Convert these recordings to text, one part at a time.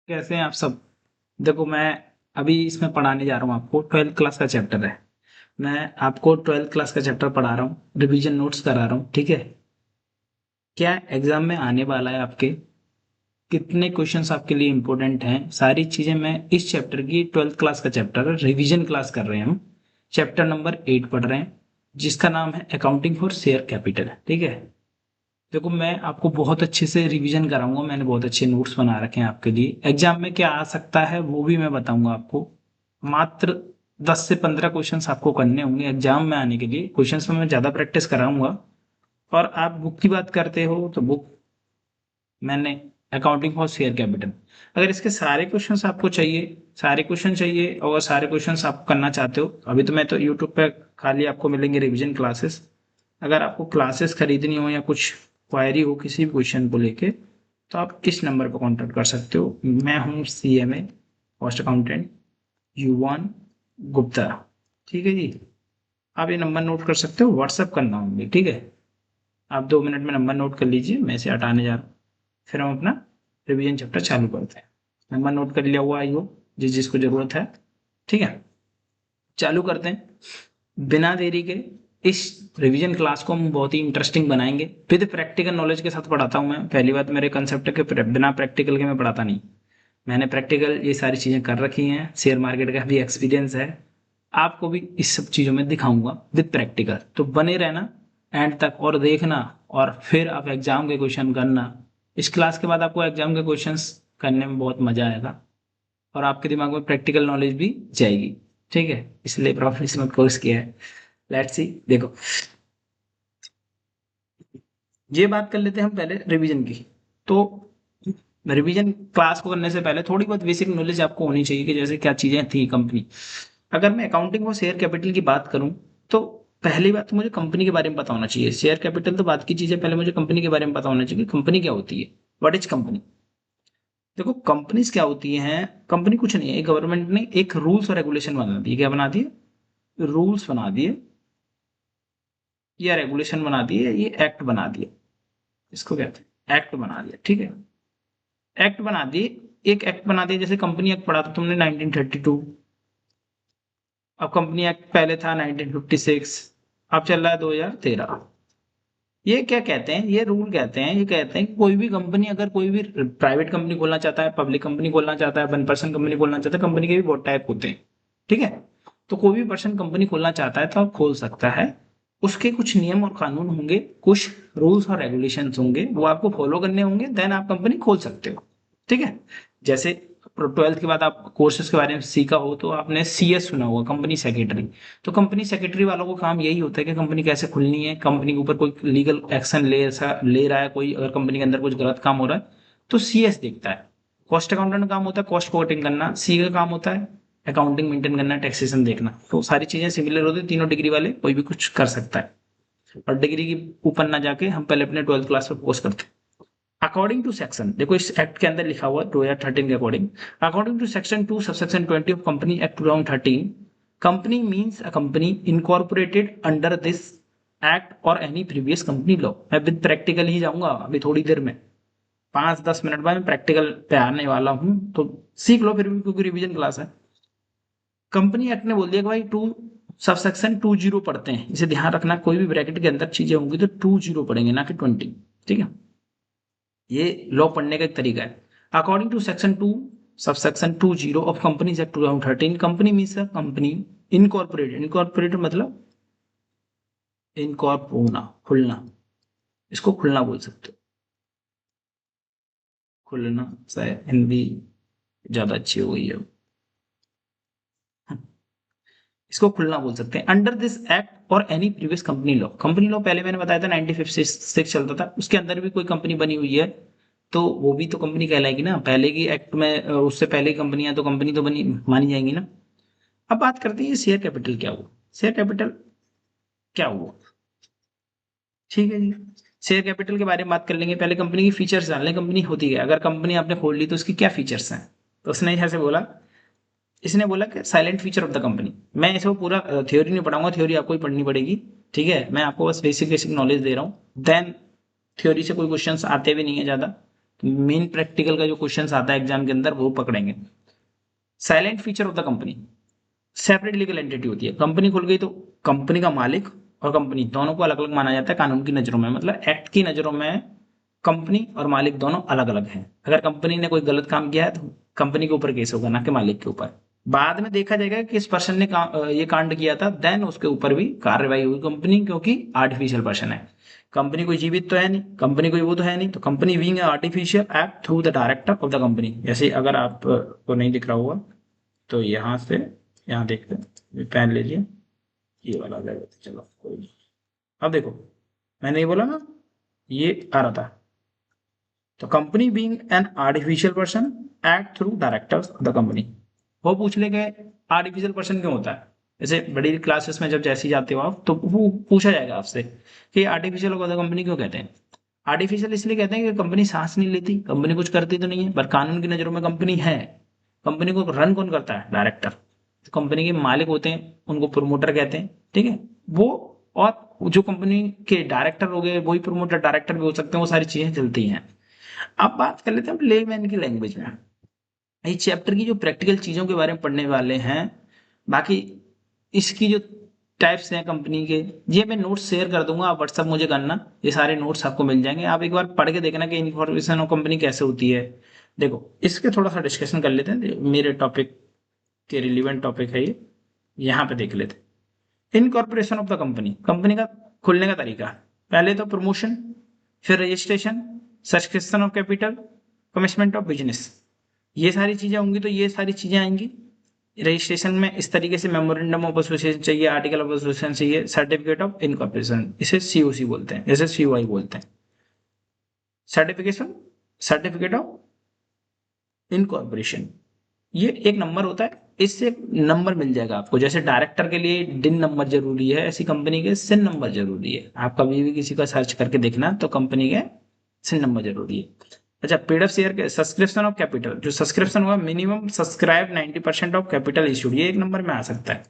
कैसे हैं आप सब। देखो मैं अभी इसमें पढ़ाने जा रहा हूँ आपको 12th क्लास का चैप्टर है। मैं आपको 12th क्लास का चैप्टर पढ़ा रहा हूँ, रिवीजन नोट्स करा रहा हूँ, ठीक है। क्या एग्जाम में आने वाला है आपके, कितने क्वेश्चंस आपके लिए इंपॉर्टेंट हैं, सारी चीजें मैं इस चैप्टर की 12th क्लास का चैप्टर है, रिवीजन क्लास कर रहे हैं हम। चैप्टर नंबर 8 पढ़ रहे हैं, जिसका नाम है अकाउंटिंग फॉर शेयर कैपिटल, ठीक है। देखो मैं आपको बहुत अच्छे से रिवीजन कराऊंगा, मैंने बहुत अच्छे नोट्स बना रखे हैं आपके लिए। एग्जाम में क्या आ सकता है वो भी मैं बताऊंगा आपको। मात्र 10 से 15 क्वेश्चंस आपको करने होंगे एग्जाम में आने के लिए। क्वेश्चंस में मैं ज़्यादा प्रैक्टिस कराऊंगा। और आप बुक की बात करते हो तो बुक मैंने अकाउंटिंग फॉर शेयर कैपिटल, अगर इसके सारे क्वेश्चंस आपको चाहिए, सारे क्वेश्चन चाहिए और सारे क्वेश्चंस आप करना चाहते हो, अभी तो मैं तो यूट्यूब पे खाली आपको मिलेंगे रिवीजन क्लासेस। अगर आपको क्लासेस खरीदनी हो या कुछ क्वायरी हो किसी भी क्वेश्चन को लेके, तो आप इस नंबर पर कांटेक्ट कर सकते हो। मैं हूँ CMA कॉस्ट अकाउंटेंट युवान गुप्ता, ठीक है जी। आप ये नंबर नोट कर सकते हो, व्हाट्सअप करना होंगे, ठीक है। आप 2 मिनट में नंबर नोट कर लीजिए, मैं इसे हटाने जा रहा हूँ। फिर हम अपना रिवीजन चैप्टर चालू करते हैं। नंबर नोट कर लिया हुआ आई हो जिस जिसको जरूरत है, ठीक है। चालू करते हैं बिना देरी के। इस रिवीजन क्लास को हम बहुत ही इंटरेस्टिंग बनाएंगे, विद प्रैक्टिकल नॉलेज के साथ पढ़ाता हूँ मैं। पहली बात, मेरे कंसेप्ट है कि बिना प्रैक्टिकल के मैं पढ़ाता नहीं। मैंने प्रैक्टिकल ये सारी चीज़ें कर रखी हैं, शेयर मार्केट का भी एक्सपीरियंस है। आपको भी इस सब चीज़ों में दिखाऊंगा विद प्रैक्टिकल, तो बने रहना एंड तक और देखना। और फिर आप एग्जाम के क्वेश्चन करना। इस क्लास के बाद आपको एग्जाम के क्वेश्चंस करने में बहुत मजा आएगा और आपके दिमाग में प्रैक्टिकल नॉलेज भी जाएगी, ठीक है। इसलिए प्रोफेशनल कोर्स किया है। लेट्स सी, देखो ये बात कर लेते हैं हम पहले रिवीजन की। तो रिवीजन क्लास को करने से पहले थोड़ी बहुत बेसिक नॉलेज आपको होनी चाहिए कि जैसे क्या चीजें थी कंपनी। अगर मैं अकाउंटिंग और शेयर कैपिटल की बात करूं, तो पहली बात तो मुझे कंपनी के बारे में पता होना चाहिए। शेयर कैपिटल तो बात की चीज है, पहले मुझे कंपनी के बारे में पता होना चाहिए कि कंपनी क्या होती है। What is company. देखो कंपनीज क्या होती हैं, कंपनी कुछ नहीं है, गवर्नमेंट ने एक रूल्स और रेगुलेशन बना दिए। क्या बना दिए? रूल्स बना दिए या रेगुलेशन बना दिए, ये एक्ट बना दिए। इसको कहते हैं एक्ट बना दिया, ठीक है। एक्ट बना दिए, एक एक्ट बना दिया। जैसे कंपनी एक्ट पढ़ा था तुमने 1932। अब कंपनी एक्ट पहले था 1956। अब चल रहा है 2013। ये क्या कहते हैं, ये रूल कहते हैं, ये कहते हैं कि कोई भी कंपनी, अगर कोई भी प्राइवेट कंपनी खोलना चाहता है, पब्लिक कंपनी खोलना चाहता है, वन पर्सन कंपनी खोलना चाहता है, कंपनी के भी बहुत टाइप होते हैं, ठीक है। तो कोई भी पर्सन कंपनी खोलना चाहता है तो आप खोल सकता है। उसके कुछ नियम और कानून होंगे, कुछ रूल्स और रेगुलेशंस होंगे, वो आपको फॉलो करने होंगे, देन आप कंपनी खोल सकते हो, ठीक है। जैसे 12th के बाद आप कोर्सेज के बारे में सीखा हो तो आपने CS सुना होगा, कंपनी सेक्रेटरी। तो कंपनी सेक्रेटरी वालों को काम यही होता है कि कंपनी कैसे खुलनी है, कंपनी के ऊपर कोई लीगल एक्शन ले रहा है कोई, अगर कंपनी के अंदर कुछ गलत काम हो रहा है तो CS देखता है। कॉस्ट अकाउंटेंट का काम होता है कॉस्ट को अटेंड करना, सी का काम होता है अकाउंटिंग मेंटेन करना, टैक्सेशन देखना। तो सारी चीजें सिमिलर होती है, तीनों डिग्री वाले कोई भी कुछ कर सकता है। और डिग्री के ऊपर ना जाके हम पहले अपने 12th क्लास पर फोकस करते हैं। अकॉर्डिंग टू सेक्शन, देखो इस एक्ट के अंदर लिखा हुआ 2013 के according, according to section 2 subsection 20 of company act 2013, company means a company incorporated under this act और एनी प्रीवियस कंपनी लॉ। मैं विद प्रैक्टिकल ही जाऊंगा अभी थोड़ी देर में, 5-10 मिनट बाद मैं प्रैक्टिकल पे आने वाला हूं, तो सीख लो फिर भी क्योंकि रिवीजन क्लास है। कंपनी एक्ट ने बोल दिया कि भाई टू सबसेक्शन 20 पढ़ते हैं, इसे ध्यान रखना, कोई भी ब्रैकेट के अंदर चीजें होंगी तो 20 पढ़ेंगे ना कि 20, ठीक है। ये लॉ पढ़ने का एक तरीका है। According to section 2 subsection 20 of companies act 2013, company means a company incorporated, incorporated मतलब इनकॉर्प होना, खुलना, इसको खुलना बोल सकते हो। खुलना शायद हिंदी ज्यादा अच्छी हो गई है, इसको खुलना बोल सकते हैं। अंडर दिस एक्ट और any previous company law, company law पहले मैंने बताया था 1956 चलता था, उसके अंदर भी कोई कंपनी बनी हुई है तो वो भी तो कंपनी कहलाएगी ना। पहले की एक्ट में उससे पहले कंपनियां तो कंपनी तो बनी मानी जाएंगी ना। अब बात करते हैं शेयर कैपिटल क्या हुआ। शेयर कैपिटल क्या हुआ, ठीक है जी। शेयर कैपिटल के बारे में बात कर लेंगे, पहले कंपनी की फीचर्स जान लें, कंपनी होती है, अगर कंपनी आपने खोल ली तो उसकी क्या फीचर्स हैं। तो उसने ऐसे बोला, इसने बोला कि silent feature of the company. मैं इसको पूरा थ्योरी नहीं पढ़ाऊंगा, थ्योरी आपको ही पढ़नी पड़ेगी, ठीक है। मैं आपको बस बेसिक बेसिक नॉलेज दे रहा हूँ, देन थ्योरी से कोई क्वेश्चंस आते भी नहीं है ज्यादा, मेन प्रैक्टिकल का जो क्वेश्चन आता है एग्जाम के अंदर वो पकड़ेंगे। Silent feature of the company, separate legal entity होती है। कंपनी खुल गई तो कंपनी का मालिक और कंपनी दोनों को अलग अलग माना जाता है कानून की नजरों में, मतलब एक्ट की नजरों में कंपनी और मालिक दोनों अलग अलग हैं। अगर कंपनी ने कोई गलत काम किया है तो कंपनी के ऊपर केस होगा, ना कि मालिक के ऊपर। बाद में देखा जाएगा कि किस पर्सन ने ये कांड किया था, देन उसके ऊपर भी कार्रवाई हुई कंपनी, क्योंकि आर्टिफिशियल पर्सन है। कंपनी कोई जीवित तो है नहीं, कंपनी कोई वो तो है नहीं, तो company being artificial act through the director of the company. जैसे अगर आप को नहीं दिख रहा होगा तो यहाँ से यहाँ देखते हैं, पेन ले लिया, ये वाला आ जाएगा, चलो कोई नहीं। अब देखो मैंने ये बोला ना, ये आ रहा था, तो company being an artificial person act through directors of the company. वो पूछ ले गए आर्टिफिशियल पर्सन क्यों होता है, जैसे बड़ी क्लासेस में जब जैसी जाते हो आप तो वो पूछा जाएगा आपसे कि आर्टिफिशियल ऑफ द कंपनी क्यों कहते हैं। आर्टिफिशियल इसलिए कहते हैं कि कंपनी सांस नहीं लेती, कंपनी कुछ करती तो नहीं है, पर कानून की नजरों में कंपनी है। कंपनी को रन कौन करता है, डायरेक्टर। जो कंपनी के मालिक होते हैं उनको प्रोमोटर कहते हैं, ठीक है। वो और जो कंपनी के डायरेक्टर हो गए वही प्रोमोटर डायरेक्टर भी हो सकते हैं, वो सारी चीजें चलती हैं। अब बात कर लेते हैं लेमैन की लैंग्वेज में। इस चैप्टर की जो प्रैक्टिकल चीजों के बारे में पढ़ने वाले हैं, बाकी इसकी जो टाइप्स हैं कंपनी के, ये मैं नोट्स शेयर कर दूंगा, आप व्हाट्सअप मुझे करना, ये सारे नोट्स आपको मिल जाएंगे। आप एक बार पढ़ के देखना कि इन्फॉर्मेशन ऑफ कंपनी कैसे होती है। देखो इसके थोड़ा सा डिस्कशन कर लेते हैं, मेरे टॉपिक के रिलीवेंट टॉपिक है ये, यहाँ पे देख लेते हैं। Incorporation of the company, company का खुलने का तरीका। पहले तो प्रमोशन, फिर registration, subscription of capital, commitment of business, ये सारी चीजें होंगी। तो ये सारी चीजें आएंगी रजिस्ट्रेशन में। इस तरीके से मेमोरेंडम ऑफ एसोसिएशन चाहिए, आर्टिकल ऑफ एसोसिएशन चाहिए, सर्टिफिकेट ऑफ इनकॉर्पोरेशन, इसे सीओसी बोलते हैं, जैसे सीओआई बोलते हैं। सर्टिफिकेशन, सर्टिफिकेट ऑफ इनकॉर्पोरेशन, ये एक नंबर होता है, इससे एक नंबर मिल जाएगा आपको। जैसे डायरेक्टर के लिए डिन नंबर जरूरी है, ऐसी कंपनी के सिन नंबर जरूरी है। आप कभी भी किसी का सर्च करके देखना तो कंपनी के सिन नंबर जरूरी है। अच्छा, पेड ऑफ शेयर के सब्सक्रिप्शन ऑफ कैपिटल, जो सब्सक्रिप्शन हुआ minimum subscribe 90% of capital issued, ये एक नंबर में आ सकता है।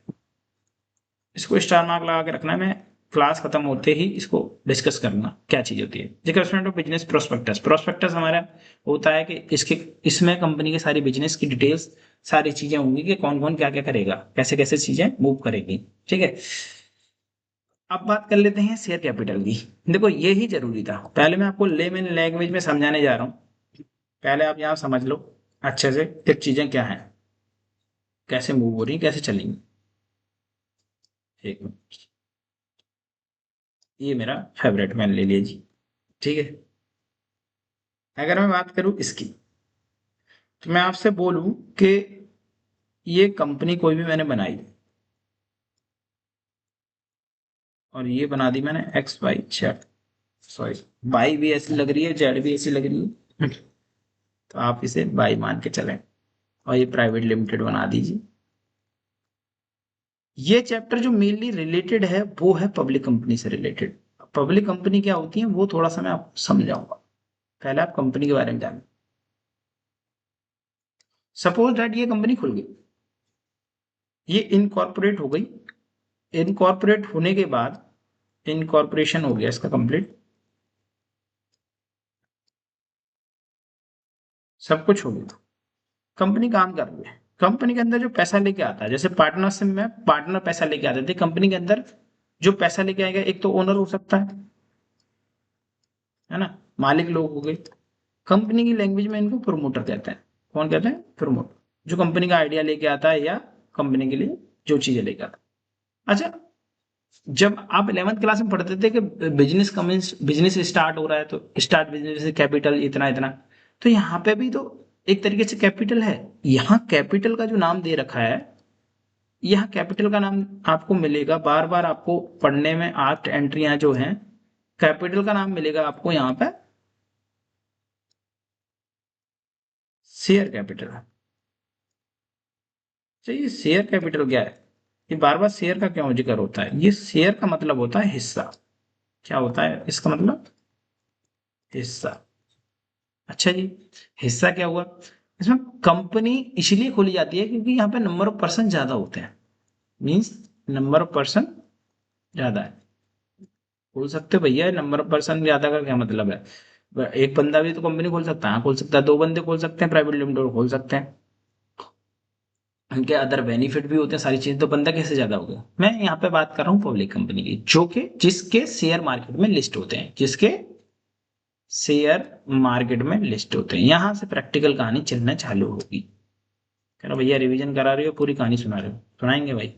इसको स्टार मार्क लगा के रखना है, मैं क्लास खत्म होते ही इसको डिस्कस करना क्या चीज होती है। डिस्कसमेंट ऑफ बिजनेस प्रोस्पेक्टस, प्रोस्पेक्टस हमारा होता है कि इसके इसमें कंपनी के सारी बिजनेस की डिटेल्स, सारी चीजें होंगी कि कौन कौन क्या क्या करेगा, कैसे कैसे चीजें मूव करेगी, ठीक है। अब बात कर लेते हैं शेयर कैपिटल की। देखो ये ही जरूरी था, पहले मैं आपको लेमैन लैंग्वेज में समझाने जा रहा हूँ, पहले आप यहाँ समझ लो अच्छे से कि चीजें क्या हैं, कैसे मूव हो रही, कैसे चलेंगी। एक मिनट, ये मेरा फेवरेट मैन ले लीजिए, ठीक है। अगर मैं बात करूं इसकी, तो मैं आपसे बोलूं कि ये कंपनी कोई भी मैंने बनाई और ये बना दी मैंने एक्स वाई जेड, सॉरी बाई भी ऐसी लग रही है, जेड भी ऐसी लग रही है, तो आप इसे बाई मान के चलें और ये प्राइवेट लिमिटेड बना दीजिए। ये चैप्टर जो मेनली रिलेटेड है वो है पब्लिक कंपनी से रिलेटेड। पब्लिक कंपनी क्या होती है वो थोड़ा सा मैं आपको समझाऊंगा, पहले आप कंपनी के बारे में जानें। सपोज दैट ये कंपनी खुल गई, ये इनकॉर्पोरेट हो गई, इनकॉर्पोरेट होने के बाद इनकॉर्पोरेशन हो गया इसका कंप्लीट, सब कुछ हो गया, कंपनी काम कर रही है। कंपनी के अंदर जो पैसा लेके आता है, जैसे पार्टनरशिप में पार्टनर पैसा लेके आते थे, कंपनी के अंदर जो पैसा लेके आएगा एक तो ओनर हो सकता है ना, मालिक लोग हो गए। कंपनी की लैंग्वेज में इनको प्रोमोटर कहते हैं। कौन कहते हैं, प्रोमोटर, जो कंपनी का आइडिया लेके आता है या कंपनी के लिए जो चीजें लेके आता है। अच्छा, जब आप 11th क्लास में पढ़ते थे कि बिजनेस कमेंस, बिजनेस स्टार्ट हो रहा है तो स्टार्ट बिजनेस कैपिटल इतना इतना, तो यहाँ पे भी तो एक तरीके से कैपिटल है। यहाँ कैपिटल का जो नाम दे रखा है, यहाँ कैपिटल का नाम आपको मिलेगा बार बार, आपको पढ़ने में आर्ट एंट्रियां जो हैं, कैपिटल का नाम मिलेगा आपको यहाँ पे शेयर कैपिटल। तो ये शेयर कैपिटल क्या है, ये बार बार शेयर का क्यों जिक्र होता है, ये शेयर का मतलब होता है हिस्सा। क्या होता है इसका मतलब, हिस्सा। अच्छा जी, हिस्सा क्या हुआ, इसमें कंपनी इसलिए खोली जाती है क्योंकि यहाँ पे नंबर ऑफ पर्सन ज्यादा होते हैं, मींस नंबर ऑफ पर्सन ज्यादा है। बोल सकते हो भैया नंबर ऑफ पर्सन ज्यादा का क्या मतलब है, एक बंदा भी तो कंपनी खोल सकता है, हाँ खोल सकता है, 2 बंदे खोल सकते हैं, प्राइवेट लिमिटेड खोल सकते हैं, उनके अदर बेनिफिट भी होते हैं, सारी चीजें, तो बंदा कैसे ज्यादा हो गया। मैं यहाँ पे बात कर रहा हूँ पब्लिक कंपनी की, जो कि जिसके शेयर मार्केट में लिस्ट होते हैं, जिसके शेयर मार्केट में लिस्ट होते हैं। यहां से प्रैक्टिकल कहानी चलना चालू होगी। कह रहा भैया रिवीजन करा रहे हो, पूरी कहानी सुना रहे हो, सुनाएंगे भाई।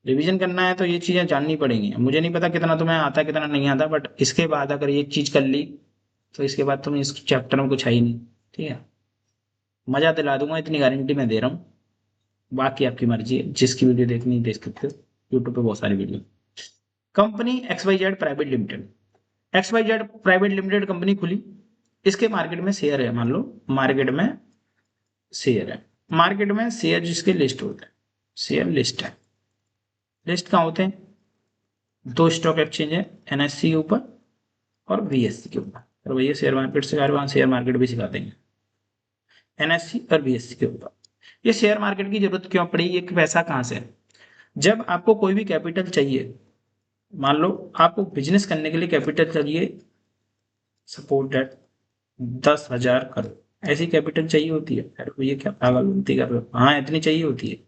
रिवीजन करना है तो ये चीजें जाननी पड़ेंगी। मुझे नहीं पता कितना तुम्हें आता है कितना नहीं आता, बट इसके बाद अगर ये चीज कर ली तो इसके बाद तुम इस चैप्टर में कुछ है ही नहीं। ठीक है, मजा दिला दूंगा, इतनी गारंटी मैं दे रहा हूँ। बाकी आपकी मर्जी है, जिसकी वीडियो देखनी है देख सकते हो, यूट्यूब पे बहुत सारी video. Company X Y Z private limited, X Y Z private limited company खुली, इसके मार्केट में शेयर है, मान लो मार्केट में शेयर है, मार्केट में शेयर जिसके लिस्ट होते हैं, शेयर लिस्ट है। लिस्ट कहाँ होते हैं, 2 स्टॉक एक्सचेंज है, एनएससी के ऊपर और बीएससी के ऊपर। और भैया शेयर मार्केट सिखा रहे, वहां शेयर मार्केट भी सिखा देंगे, एनएससी और बीएससी के ऊपर। ये शेयर मार्केट की जरूरत क्यों पड़ी, ये पैसा कहाँ से है। जब आपको कोई भी कैपिटल चाहिए, मान लो आपको बिजनेस करने के लिए कैपिटल चाहिए, सपोज दैट 10,000 करोड़, ऐसी कैपिटल चाहिए होती है। अरे ये क्या पागलपंती कर रहे हो, हाँ इतनी चाहिए होती है।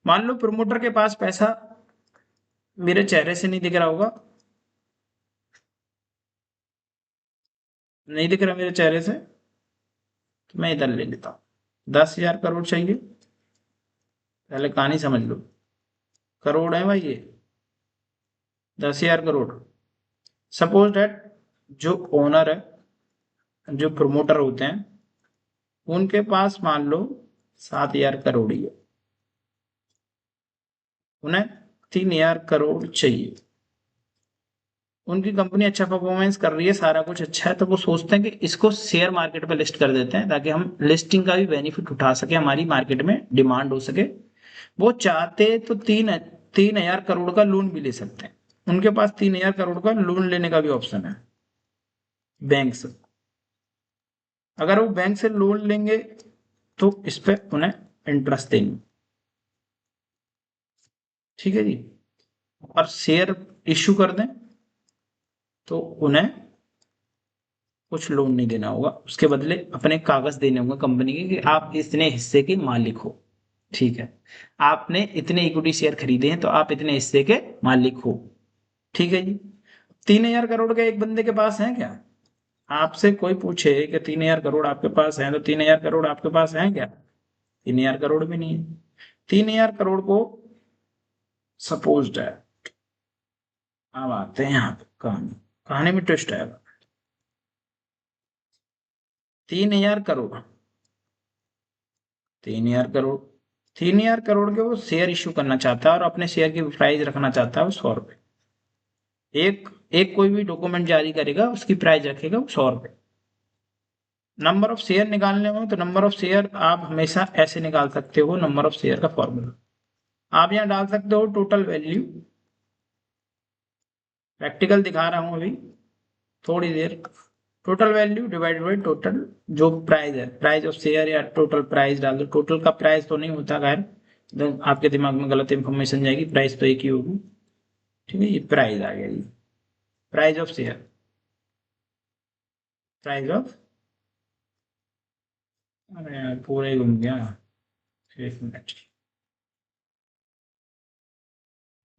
मान लो प्रमोटर के पास पैसा, मेरे चेहरे से नहीं दिख रहा होगा, नहीं दिख रहा मेरे चेहरे से, तो मैं इधर ले लेता हूँ। 10,000 करोड़ चाहिए, पहले कहानी समझ लो, करोड़ है भाई ये, 10,000 करोड़। सपोज दैट जो ओनर है, जो प्रमोटर होते हैं, उनके पास मान लो 7,000 करोड़ ही है, उन्हें 3,000 करोड़ चाहिए। उनकी कंपनी अच्छा परफॉर्मेंस कर रही है, सारा कुछ अच्छा है, तो वो सोचते हैं कि इसको शेयर मार्केट पे लिस्ट कर देते हैं, ताकि हम लिस्टिंग का भी बेनिफिट उठा सके, हमारी मार्केट में डिमांड हो सके। वो चाहते तो 3,000 करोड़ का लोन भी ले सकते हैं, उनके पास 3,000 करोड़ का लोन लेने का भी ऑप्शन है बैंक से। अगर वो बैंक से लोन लेंगे तो इस पे उन्हें इंटरेस्ट देंगे। ठीक है जी, और शेयर इश्यू कर दें तो उन्हें कुछ लोन नहीं देना होगा, उसके बदले अपने कागज देने होंगे कंपनी के कि आप इतने हिस्से के मालिक हो। ठीक है, आपने इतने इक्विटी शेयर खरीदे हैं तो आप इतने हिस्से के मालिक हो। ठीक है जी, 3,000 करोड़ का एक बंदे के पास है क्या। आपसे कोई पूछे कि 3,000 करोड़ आपके पास है, तो 3,000 करोड़ आपके पास है क्या, 3,000 करोड़ भी नहीं है। 3,000 करोड़ को सपोज्ड है, अब आते हैं यहाँ पे कहानी, कहानी में ट्विस्ट आएगा। 3,000 करोड़, 3,000 करोड़, 3,000 करोड़ के वो शेयर इश्यू करना चाहता है और अपने शेयर की प्राइस रखना चाहता है वो 100 रुपए। एक एक कोई भी डॉक्यूमेंट जारी करेगा उसकी प्राइस रखेगा वो 100 रुपए। नंबर ऑफ शेयर निकालने हो तो नंबर ऑफ शेयर आप हमेशा ऐसे निकाल सकते हो, नंबर ऑफ शेयर का फॉर्मूला आप यहाँ डाल सकते हो, टोटल वैल्यू, प्रैक्टिकल दिखा रहा हूँ अभी थोड़ी देर, total value divided by total जो प्राइस है, प्राइस ऑफ शेयर या टोटल प्राइस डाल दो। टोटल का प्राइस तो नहीं होता, खैर तो आपके दिमाग में गलत इंफॉर्मेशन जाएगी, प्राइस तो एक ही होगी। ठीक है, ये प्राइस आ गया, ये price of share, price of, अरे यार पूरा ही घूम गया, एक मिनट,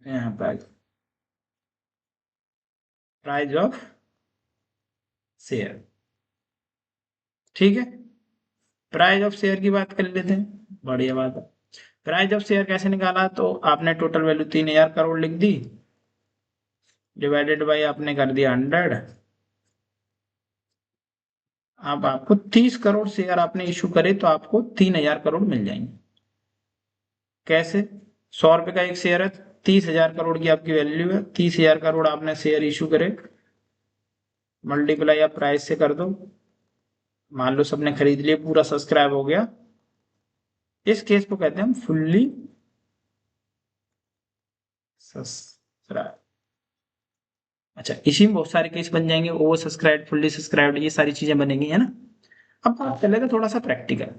यहाँ पे प्राइस ऑफ शेयर। ठीक है, प्राइस ऑफ शेयर की बात कर लेते हैं, बढ़िया बात है। प्राइस ऑफ शेयर कैसे निकाला, तो आपने टोटल वैल्यू 3,000 करोड़ लिख दी, डिवाइडेड बाई आपने कर दिया 100। अब आपको 30 करोड़ शेयर आपने इशू करे तो आपको 3,000 करोड़ मिल जाएंगे। कैसे, 100 रुपए का एक शेयर है, 30,000 करोड़ की आपकी वैल्यू है, 30,000 करोड़ आपने शेयर इशू करे, मल्टीप्लाई आप प्राइस से कर दो, मान लो सबने खरीद लिया, पूरा सब्सक्राइब हो गया, इस केस को कहते हैं हम फुल्ली सब्सक्राइब। अच्छा, इसी में बहुत सारे केस बन जाएंगे, ओवर सब्सक्राइब, फुल्ली सब्सक्राइब, ये सारी चीजें बनेंगी, है ना। अब बात कर लेते हैं थोड़ा सा प्रैक्टिकल।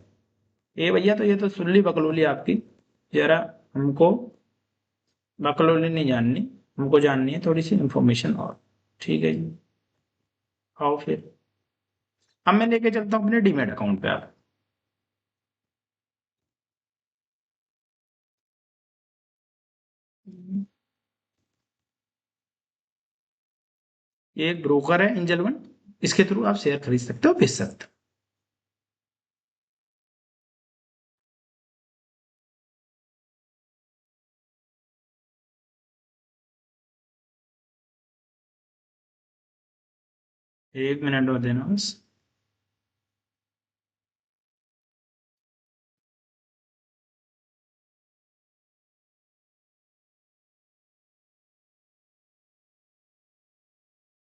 ये भैया तो ये तो सुल्ली बकलोली आपकी, जरा हमको बकलोली नहीं जाननी, हमको जाननी है थोड़ी सी इंफॉर्मेशन और। ठीक है जी, आओ फिर। अब मैं लेके चलता हूँ अपने डीमेट अकाउंट पे। आप ये एक ब्रोकर है एंजल वन, इसके थ्रू आप शेयर खरीद सकते हो, बेच सकते हो। एक मिनट और देना बस।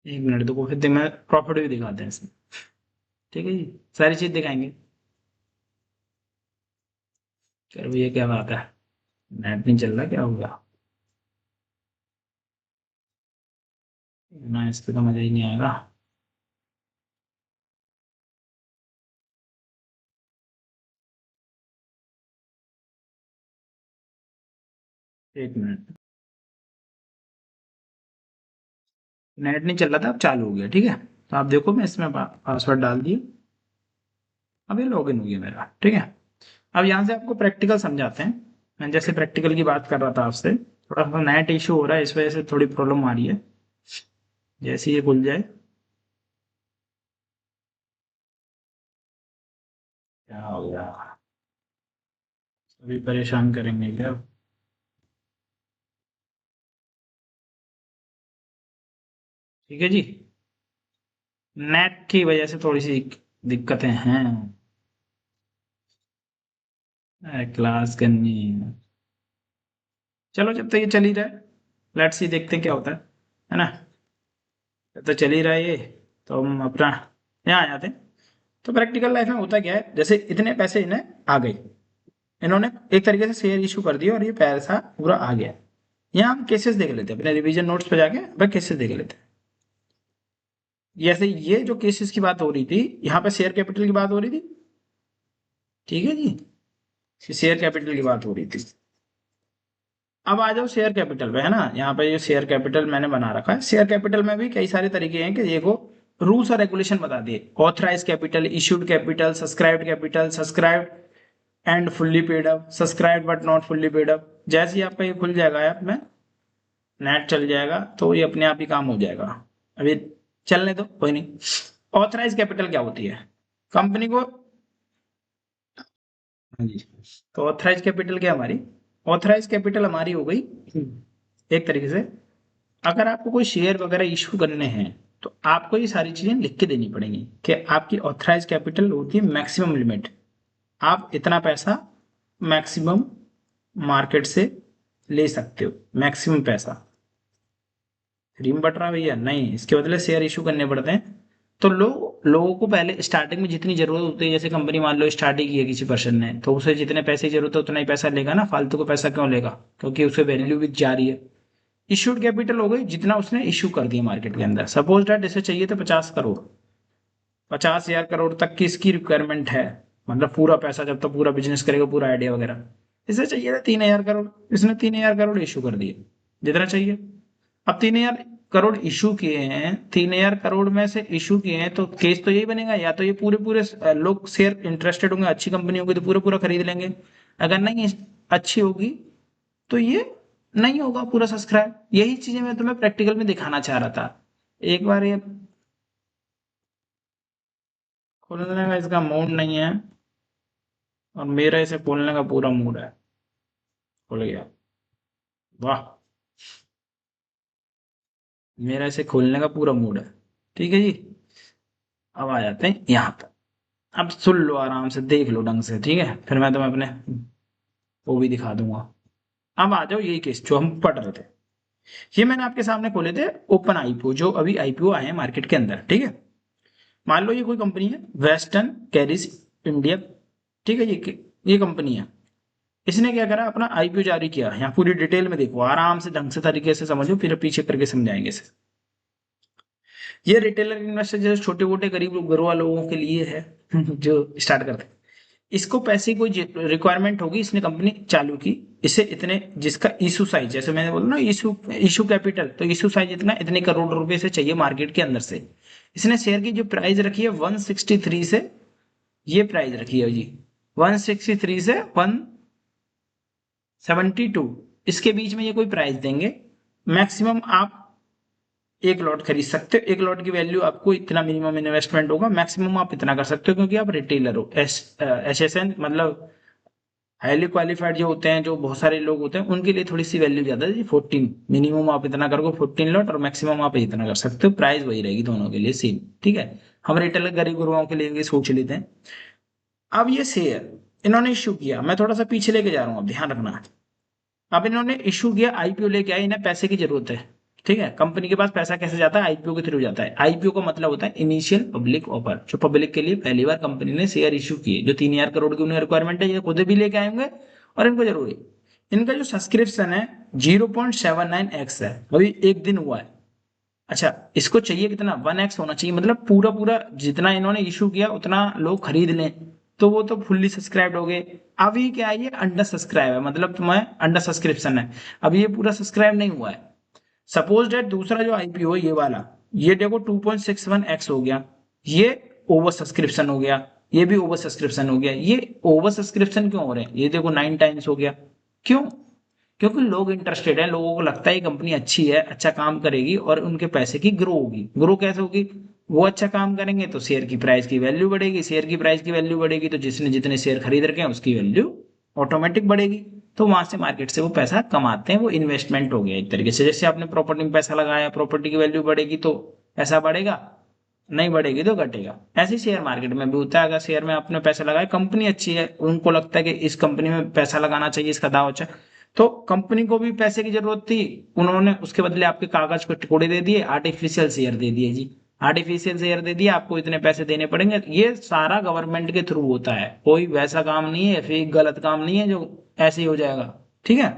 एक मिनट देखो, फिर मैं प्रॉफिट भी दिखाते हैं इसमें। ठीक है जी, सारी चीज दिखाएंगे। चलो भैया, क्या बात है, नेट नहीं चल रहा, क्या होगा ना, इस पे तो मजा ही नहीं आएगा। एक मिनट, नेट नहीं चल रहा था, अब चालू हो गया। ठीक है, तो आप देखो, मैं इसमें पासवर्ड डाल दिए, अब ये लॉगिन हो गया मेरा। ठीक है, अब यहाँ से आपको प्रैक्टिकल समझाते हैं। मैं जैसे प्रैक्टिकल की बात कर रहा था आपसे, थोड़ा सा नेट इशू हो रहा है, इस वजह से थोड़ी प्रॉब्लम आ रही है। जैसे ये खुल जाए, क्या हो गया, अभी परेशान करेंगे क्या। ठीक है जी, नेट की वजह से थोड़ी सी दिक्कतें हैं। क्लास करनी है, चलो जब तक ये चल ही रहा है, लेट्स सी, देखते हैं क्या होता है ना। जब तक चल ही रहा है ये, तो हम अपना यहाँ आ जाते हैं। तो प्रैक्टिकल लाइफ में होता क्या है, जैसे इतने पैसे इन्हें आ गए, इन्होंने एक तरीके से शेयर इशू कर दिया और ये पैसा पूरा आ गया। यहाँ हम केसेस देख लेते हैं, अपने रिवीजन नोट्स पे जाके वह केसेस देख लेते हैं। जैसे ये जो केसेस की बात हो रही थी, यहाँ पे शेयर कैपिटल की बात हो रही थी। ठीक है जी, शेयर कैपिटल की बात हो रही थी। अब आ जाओ शेयर कैपिटल पे, है ना। यहाँ पे ये शेयर कैपिटल मैंने बना रखा है। शेयर कैपिटल में भी कई सारे तरीके हैं कि देखो, रूल्स और रेगुलेशन बता दिए। Authorise capital, issued capital, subscribed capital, subscribed and fully paid up, subscribe but not fully paid up. जैसे ही आपका ये खुल जाएगा ऐप में, नेट चल जाएगा, तो ये अपने आप ही काम हो जाएगा। अभी चलने दो, कोई नहीं। ऑथराइज कैपिटल क्या होती है, कंपनी को। हाँ जी, तो ऑथराइज कैपिटल क्या हमारी, ऑथराइज कैपिटल हमारी हो गई एक तरीके से, अगर आपको कोई शेयर वगैरह इशू करने हैं, तो आपको ये सारी चीजें लिख के देनी पड़ेंगी कि आपकी ऑथराइज कैपिटल होती है मैक्सिमम लिमिट। आप इतना पैसा मैक्सिमम मार्केट से ले सकते हो, मैक्सिमम पैसा। फ्री में बट रहा भैया नहीं, इसके बदले शेयर इशू करने पड़ते हैं। तो लोगों को पहले स्टार्टिंग में जितनी जरूरत होती है, जैसे कंपनी मान लो स्टार्ट ही की है किसी पर्सन ने, तो उसे जितने पैसे की जरूरत है उतना ही पैसा लेगा ना, फालतू का पैसा क्यों लेगा, क्योंकि उसे वैल्यू भी जा रही है। इशूड कैपिटल हो गई जितना उसने इशू कर दिया मार्केट के अंदर। सपोज डेट इसे चाहिए था 50 करोड़, 50,000 करोड़ तक की इसकी रिक्वायरमेंट है। मतलब पूरा पैसा जब तक पूरा बिजनेस करेगा, पूरा आइडिया वगैरह। इसे चाहिए था 3,000 करोड़, इसने 3,000 करोड़ इशू कर दिए, जितना चाहिए। अब 3,000 करोड़ इशू किए हैं, 3,000 करोड़ में से इशू किए हैं, तो केस तो यही बनेगा, या तो ये पूरे पूरे लोग शेयर इंटरेस्टेड होंगे, अच्छी कंपनी होगी तो पूरा पूरा खरीद लेंगे। अगर नहीं अच्छी होगी, तो ये नहीं होगा पूरा सब्सक्राइब। यही चीजें मैं तुम्हें प्रैक्टिकल में दिखाना चाह रहा था। एक बार ये खोलने का इसका मूड नहीं है, और मेरा इसे खोलने का पूरा मूड है। खुल गया, वाह, मेरा इसे खोलने का पूरा मूड है। ठीक है जी, अब आ जाते हैं यहाँ पर। अब सुन लो, आराम से देख लो ढंग से, ठीक है, फिर मैं तुम्हें अपने वो भी दिखा दूंगा। अब आ जाओ, यही केस जो हम पढ़ रहे थे, ये मैंने आपके सामने खोले थे ओपन आईपीओ, जो अभी आईपीओ आए हैं मार्केट के अंदर। ठीक है, मान लो ये कोई कंपनी है, वेस्टर्न कैरिज इंडिया। ठीक है, ये कंपनी है। इसने क्या करा, अपना आईपीओ जारी किया। यहाँ पूरी डिटेल में देखो, आराम से ढंग से तरीके से समझो, फिर पीछे करके समझाएंगे इसे। ये रिटेलर इन्वेस्टर जैसे छोटे मोटे गरीब गुरबा लोगों के लिए है जो स्टार्ट करते हैं। इसको पैसे की रिक्वायरमेंट होगी, इसने कंपनी चालू की। इसे इतने, जिसका इशू साइज, जैसे मैंने बोला ना, इशू इशू कैपिटल, तो इशू साइज इतना, इतने करोड़ रुपए से चाहिए मार्केट के अंदर से। इसने शेयर की जो प्राइस रखी है 163 से, ये प्राइस रखी है जी 163 से 172, इसके बीच में ये कोई प्राइस देंगे। मैक्सिमम आप एक लॉट खरीद सकते हो, एक लॉट की वैल्यू आपको इतना मिनिमम इन्वेस्टमेंट होगा, मैक्सिमम आप इतना कर सकते हो क्योंकि आप रिटेलर हो। एसएसएन मतलब हाईली क्वालिफाइड जो होते हैं, जो बहुत सारे लोग होते हैं, उनके लिए थोड़ी सी वैल्यू ज्यादा है जी 14, मिनिमम आप इतना करोगे 14 लॉट और मैक्सिमम आप इतना कर सकते हो, प्राइस वही रहेगी दोनों के लिए सेम, ठीक है। हम रिटेलर गरीब गुरुओं के लिए सोच लेते हैं। अब ये शेयर इन्होंने इश्यू किया, मैं थोड़ा सा पीछे लेके जा रहा हूँ, अब ध्यान रखना। अब इन्होंने इशू किया, आईपीओ लेके आए, इन्हें पैसे की जरूरत है, ठीक है। कंपनी के पास पैसा कैसे जाता है, आईपीओ के थ्रू जाता है। आईपीओ का मतलब होता है इनिशियल पब्लिक ऑफर, जो पब्लिक के लिए पहली बार कंपनी ने शेयर इशू किए, जो 3,000 करोड़ की उन्हें रिक्वायरमेंट है, ये खुद भी लेके आएंगे और इनको जरूरी। इनका जो सब्सक्रिप्शन है 0.79x है, अभी एक दिन हुआ है। अच्छा, इसको चाहिए कितना, 1x होना चाहिए, मतलब पूरा पूरा जितना इन्होंने इशू किया उतना लोग खरीद लें, तो वो तो फुल्ली सब्सक्राइब हो गए। अभी क्या है, ये अंडर सब्सक्राइब है, मतलब तुम्हें अंडर सब्सक्रिप्शन है, अभी ये पूरा सब्सक्राइब नहीं हुआ है। सपोज डेट दूसरा जो आईपीओ है ये वाला, ये देखो 2.61x हो गया, ये ओवर सब्सक्रिप्शन हो गया, ये भी ओवर सब्सक्रिप्शन हो गया। ये ओवर सब्सक्रिप्शन क्यों हो रहे हैं, ये देखो 9 टाइम्स हो गया। क्यों? क्योंकि लोग इंटरेस्टेड है, लोगों को लगता है ये कंपनी अच्छी है, अच्छा काम करेगी और उनके पैसे की ग्रो होगी। ग्रो कैसे होगी, वो अच्छा काम करेंगे तो शेयर की प्राइस की वैल्यू बढ़ेगी, शेयर की प्राइस की वैल्यू बढ़ेगी तो जिसने जितने शेयर खरीद रखे हैं उसकी वैल्यू ऑटोमेटिक बढ़ेगी। तो वहां से मार्केट से वो पैसा कमाते हैं, वो इन्वेस्टमेंट हो गया एक तरीके से। जैसे आपने प्रॉपर्टी में पैसा लगाया, प्रॉपर्टी की वैल्यू बढ़ेगी तो पैसा बढ़ेगा, नहीं बढ़ेगी तो घटेगा। ऐसे शेयर मार्केट में भी होता है, अगर शेयर में आपने पैसा लगाया, कंपनी अच्छी है, उनको लगता है कि इस कंपनी में पैसा लगाना चाहिए, इसका दाव अच्छा है, तो कंपनी को भी पैसे की जरूरत थी, उन्होंने उसके बदले आपके कागज को टुकड़े दे दिए, आर्टिफिशियल शेयर दे दिए जी, आर्टिफिशियल शेयर दे दिया, आपको इतने पैसे देने पड़ेंगे। ये सारा गवर्नमेंट के थ्रू होता है, कोई वैसा काम नहीं है, फिर गलत काम नहीं है जो ऐसे ही हो जाएगा, ठीक है।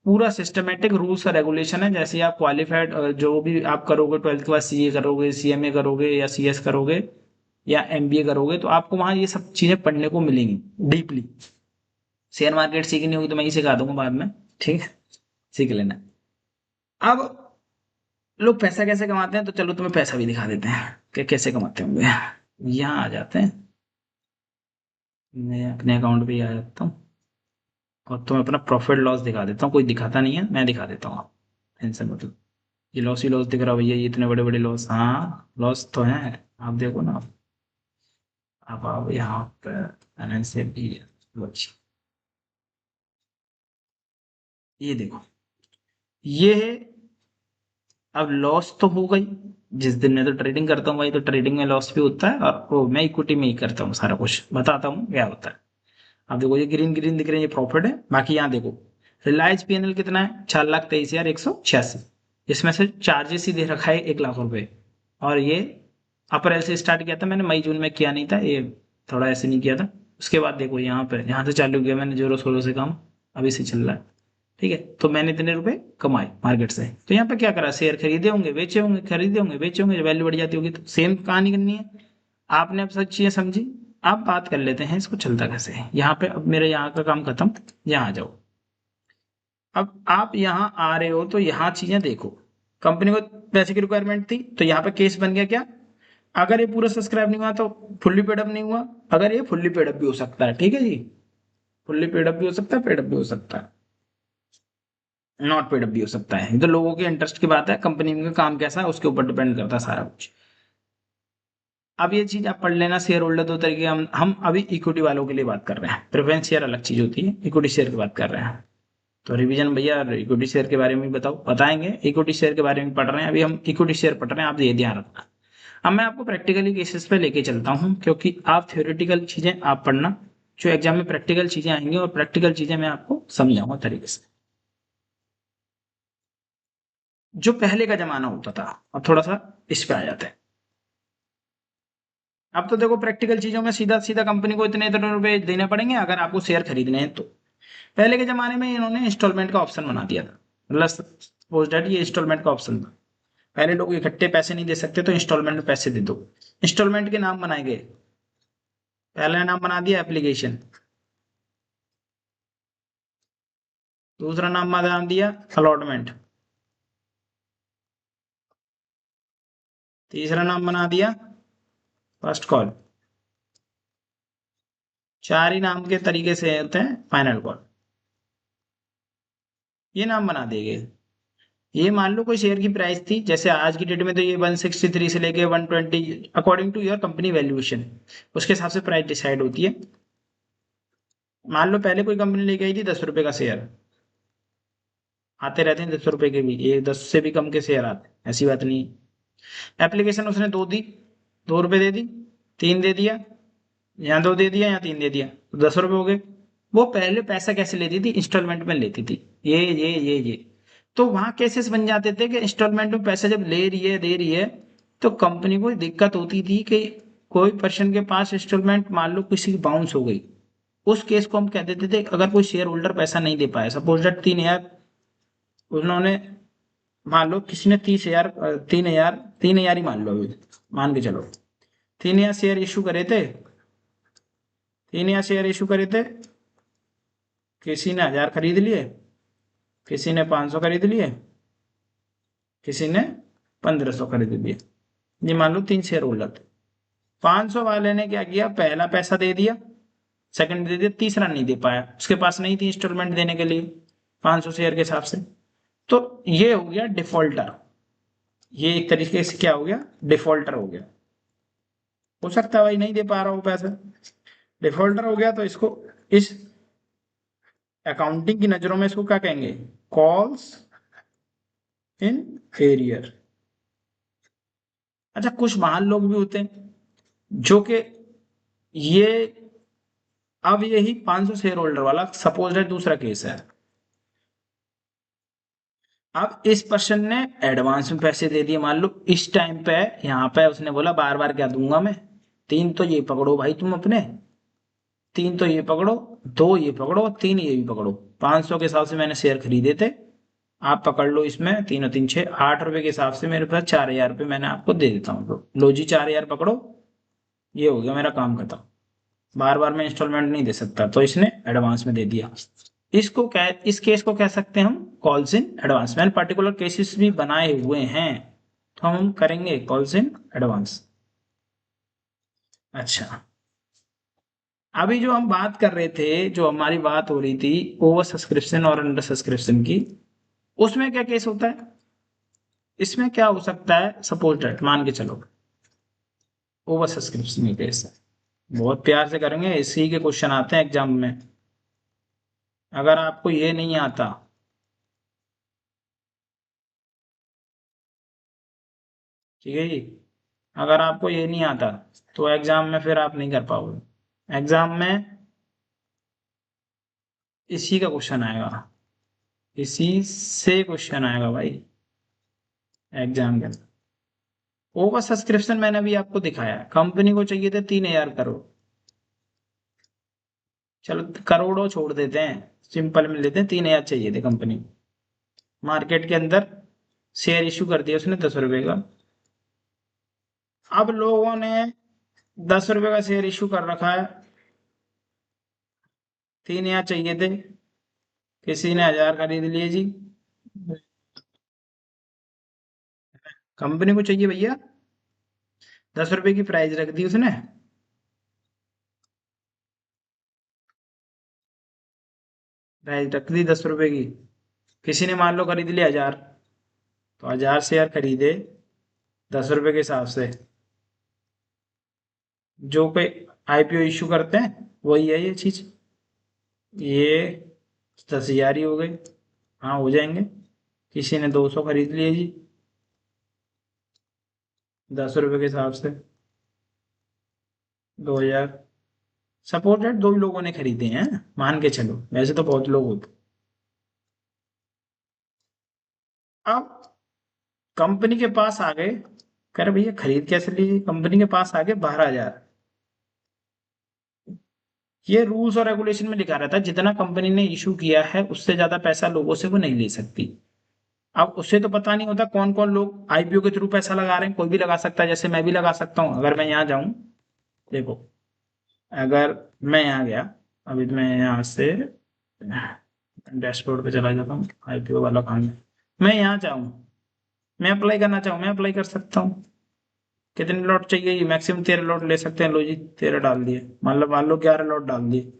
पूरा सिस्टमेटिक रूल्स और रेगुलेशन है। जैसे आप क्वालिफाइड जो भी आप करोगे, 12th के बाद सीए करोगे, सीएमए करोगे या सीएस करोगे या एमबीए करोगे, तो आपको वहां ये सब चीजें पढ़ने को मिलेंगी डीपली। शेयर मार्केट सीखनी होगी तो मैं ही सिखा दूंगा बाद में, ठीक है, सीख लेना। अब लोग पैसा कैसे कमाते हैं, तो चलो तुम्हें पैसा भी दिखा देते हैं कि कैसे कमाते होंगे। यहाँ आ जाते हैं, मैं अपने अकाउंट पे ही आ जाता हूँ और तुम्हें अपना प्रॉफिट लॉस दिखा देता हूँ। कोई दिखाता नहीं है, मैं दिखा देता हूँ, टेंशन मतलब। ये लॉस ही लॉस दिख रहा है भैया, ये इतने बड़े बड़े लॉस, हाँ लॉस तो है, आप देखो ना। अब आप यहाँ पे फाइनेंशियल भी है, ये देखो, ये है। अब लॉस तो हो गई, जिस दिन मैं तो ट्रेडिंग करता हूँ भाई, तो ट्रेडिंग में लॉस भी होता है, और वो मैं इक्विटी में ही करता हूँ, सारा कुछ बताता हूँ क्या होता है। अब देखो ये ग्रीन ग्रीन दिख रहे हैं, ये प्रॉफिट है। बाकी यहाँ देखो, रिलायंस पीएनएल कितना है, 4,23,186, इसमें से चार्जेस ही दे रखा है 1 लाख रुपए। और ये अप्रैल से स्टार्ट किया था मैंने, मई जून में किया नहीं था ये, थोड़ा ऐसे नहीं किया था। उसके बाद देखो यहाँ पे, यहाँ से चालू किया मैंने जोरों शोरों से काम, अभी से चल रहा है, ठीक है। तो मैंने इतने रुपए कमाए मार्केट से। तो यहाँ पे क्या करा, शेयर खरीदे होंगे बेचे होंगे, खरीदे होंगे बेचे होंगे, जब वैल्यू बढ़ जाती होगी तो सेम कहानी करनी है। आपने अब सब चीजें समझी। आप बात कर लेते हैं इसको चलता कैसे है। यहाँ पे अब मेरे यहाँ का काम खत्म, यहाँ आ जाओ। अब आप यहाँ आ रहे हो तो यहाँ चीजें देखो, कंपनी को पैसे की रिक्वायरमेंट थी तो यहाँ पे केस बन गया क्या, अगर ये पूरा सब्सक्राइब नहीं हुआ तो फुल्ली पेड अप नहीं हुआ, अगर ये फुल्ली पेड अप भी हो सकता है, ठीक है जी, फुल्ली पेड अप भी हो सकता है, पेड अप भी हो सकता है, नॉट पेड अप भी हो सकता है। ये तो लोगों के इंटरेस्ट की बात है, कंपनी का काम कैसा है उसके ऊपर डिपेंड करता है सारा कुछ। अब ये चीज आप पढ़ लेना, शेयर होल्डर दो तरीके, हम अभी इक्विटी वालों के लिए बात कर रहे हैं, प्रेफरेंस शेयर अलग चीज होती है, इक्विटी शेयर की बात कर रहे हैं। तो रिवीजन भैया इक्विटी शेयर के बारे में बताओ, बताएंगे, इक्विटी शेयर के बारे में पढ़ रहे हैं अभी हम, इक्विटी शेयर पढ़ रहे हैं, आप ये ध्यान रखना। अब मैं आपको प्रैक्टिकली केसेस पे लेके चलता हूँ, क्योंकि आप थ्योरेटिकल चीजें आप पढ़ना, जो एग्जाम में प्रैक्टिकल चीजें आएंगी और प्रैक्टिकल चीजें मैं आपको समझाऊंगा तरीके से। जो पहले का जमाना होता था, अब थोड़ा सा इस पे आ जाते हैं। अब तो देखो प्रैक्टिकल चीजों में सीधा सीधा कंपनी को इतने इतने रुपए देने पड़ेंगे अगर आपको शेयर खरीदने हैं तो। पहले के जमाने में इन्होंने इंस्टॉलमेंट का ऑप्शन बना दिया था, मतलब सपोज दैट ये इंस्टॉलमेंट का ऑप्शन था। पहले लोग इकट्ठे पैसे नहीं दे सकते तो इंस्टॉलमेंट में पैसे दे दो। इंस्टॉलमेंट के नाम बनाए गए, पहला नाम बना दिया एप्लीकेशन, दूसरा नाम बना दिया अलॉटमेंट, तीसरा नाम बना दिया फर्स्ट कॉल। चार ही नाम के तरीके से होते हैं फाइनल कॉल। ये नाम बना देंगे। ये मान लो कोई शेयर की प्राइस थी, जैसे आज की डेट में तो ये 163 से लेके 120 according to your company valuation, उसके हिसाब से प्राइस डिसाइड होती है। मान लो पहले कोई कंपनी लेके आई थी 10 रुपए का शेयर, आते रहते हैं 10 रुपए के भी, ये 10 से भी कम के शेयर आते हैं, ऐसी बात नहीं। एप्लीकेशन उसने दो दी, 2 रुपए दे दी, तीन दे दिया, यहाँ दो दे दिया, यहाँ तीन दे दिया, तो 10 रुपए हो गए। वो पहले पैसा कैसे लेती थी? इंस्टॉलमेंट में लेती थी, ये तो वहां केसेस बन जाते थे कि इंस्टॉलमेंट में पैसा जब ले रही है दे रही है, तो कंपनी को दिक्कत होती थी कि कोई पर्सन के पास इंस्टॉलमेंट मान लो किसी की बाउंस हो गई, उस केस को हम कह देते थे, अगर कोई शेयर होल्डर पैसा नहीं दे पाया, सपोज दैट 3,000 उन्होंने, मान लो किसी ने 30,000, 3,000 ही मान लो, अभी मान के चलो 3,000 शेयर इशू करे थे, 3,000 शेयर इशू करे थे, किसी ने 1,000 खरीद लिए, किसी ने 500 खरीद लिए, किसी ने 1,500 खरीद लिए। ये मान लो 3 शेयर होल्डर थे। 500 वाले ने क्या किया? पहला पैसा दे दिया, सेकंड दे दिया, तीसरा नहीं दे पाया, उसके पास नहीं थी इंस्टॉलमेंट देने के लिए 500 शेयर के हिसाब से, तो ये हो गया डिफॉल्टर। ये एक तरीके से क्या हो गया? डिफॉल्टर हो गया। हो सकता है भाई नहीं दे पा रहा हूं पैसा, डिफॉल्टर हो गया, तो इसको इस अकाउंटिंग की नजरों में इसको क्या कहेंगे? Calls in arrear. अच्छा, कुछ महान लोग भी होते हैं जो कि ये, अब यही 500 शेयर होल्डर वाला सपोज है, दूसरा केस है, अब इस पर्सन ने एडवांस में पैसे दे दिए, मान लो इस टाइम पे, यहाँ पे उसने बोला बार बार क्या दूंगा मैं, तीन तो ये पकड़ो भाई तुम अपने, तीन तो ये पकड़ो, दो ये पकड़ो, तीन ये भी पकड़ो, 500 के हिसाब से मैंने शेयर खरीदे थे, आप पकड़ लो इसमें, तीनों तीन छः, 8 रुपए के हिसाब से मेरे पास 4,000 रुपये मैंने आपको दे देता हूँ, लो जी 4,000 पकड़ो, ये हो गया मेरा काम खत्म, बार बार मैं इंस्टॉलमेंट नहीं दे सकता, तो इसने एडवांस में दे दिया। इसको कह इस केस को कह सकते हैं हम कॉल्स इन एडवांस। मैंने पर्टिकुलर केसेस भी बनाए हुए हैं, तो हम करेंगे कॉल्स इन एडवांस। अच्छा, अभी जो हम बात कर रहे थे, जो हमारी बात हो रही थी ओवर सब्सक्रिप्शन और अंडर सब्सक्रिप्शन की, उसमें क्या केस होता है? इसमें क्या हो सकता है? सपोज दैट मान के चलो ओवर सब्सक्रिप्शन की केस है, बहुत प्यार से करेंगे, इसी के क्वेश्चन आते हैं एग्जाम में। अगर आपको ये नहीं आता, ठीक है जी, अगर आपको ये नहीं आता तो एग्जाम में फिर आप नहीं कर पाओगे। एग्जाम में इसी का क्वेश्चन आएगा, इसी से क्वेश्चन आएगा भाई एग्जाम के अंदर। ओवर सब्सक्रिप्शन मैंने अभी आपको दिखाया, कंपनी को चाहिए थे 3,000 करोड़, चलो करोड़ों छोड़ देते हैं, सिंपल में लेते हैं, 3,000 चाहिए थे कंपनी को, मार्केट के अंदर शेयर इशू कर दिया उसने 10 रुपए का। अब लोगों ने 10 रुपए का शेयर इशू कर रखा है, 3,000 चाहिए थे, किसी ने 1,000 खरीद लिए जी, कंपनी को चाहिए भैया, 10 रुपए की प्राइस रख दी उसने, प्राइस रख दी 10 रुपए की, किसी ने मान लो खरीद लिया 1,000, तो 1,000 शेयर खरीदे 10 रुपए के हिसाब से, जो कोई आईपीओ इशू करते हैं वही है ये चीज, ये 10,000 ही हो गई, हाँ हो जाएंगे। किसी ने 200 खरीद लिए जी 10 रुपए के हिसाब से, 2,000, सपोर्टेड दो ही लोगों ने खरीदे हैं, मान के चलो, वैसे तो बहुत लोग होते। अब कंपनी के पास आ गए, कह रहे भैया खरीद कैसे ली, कंपनी के पास आ गए 12,000, ये रूल्स और रेगुलेशन में लिखा रहता है जितना कंपनी ने इशू किया है उससे ज्यादा पैसा लोगों से वो नहीं ले सकती। अब उससे तो पता नहीं होता कौन कौन लोग आईपीओ के थ्रू पैसा लगा रहे हैं, कोई भी लगा सकता है, जैसे मैं भी लगा सकता हूँ, अगर मैं यहाँ जाऊं, देखो, अगर मैं यहाँ गया, अभी तो मैं यहाँ से डैशबोर्ड पे चला जाता हूँ, आईपीओ वाला काम है, मैं यहाँ चाहूँ, मैं अप्लाई करना चाहूँ, मैं अप्लाई कर सकता हूँ, कितने लॉट चाहिए? मैक्सिमम 13 लॉट ले सकते हैं। लो जी 13 डाल दिए। मान लो 11 लॉट डाल दिए,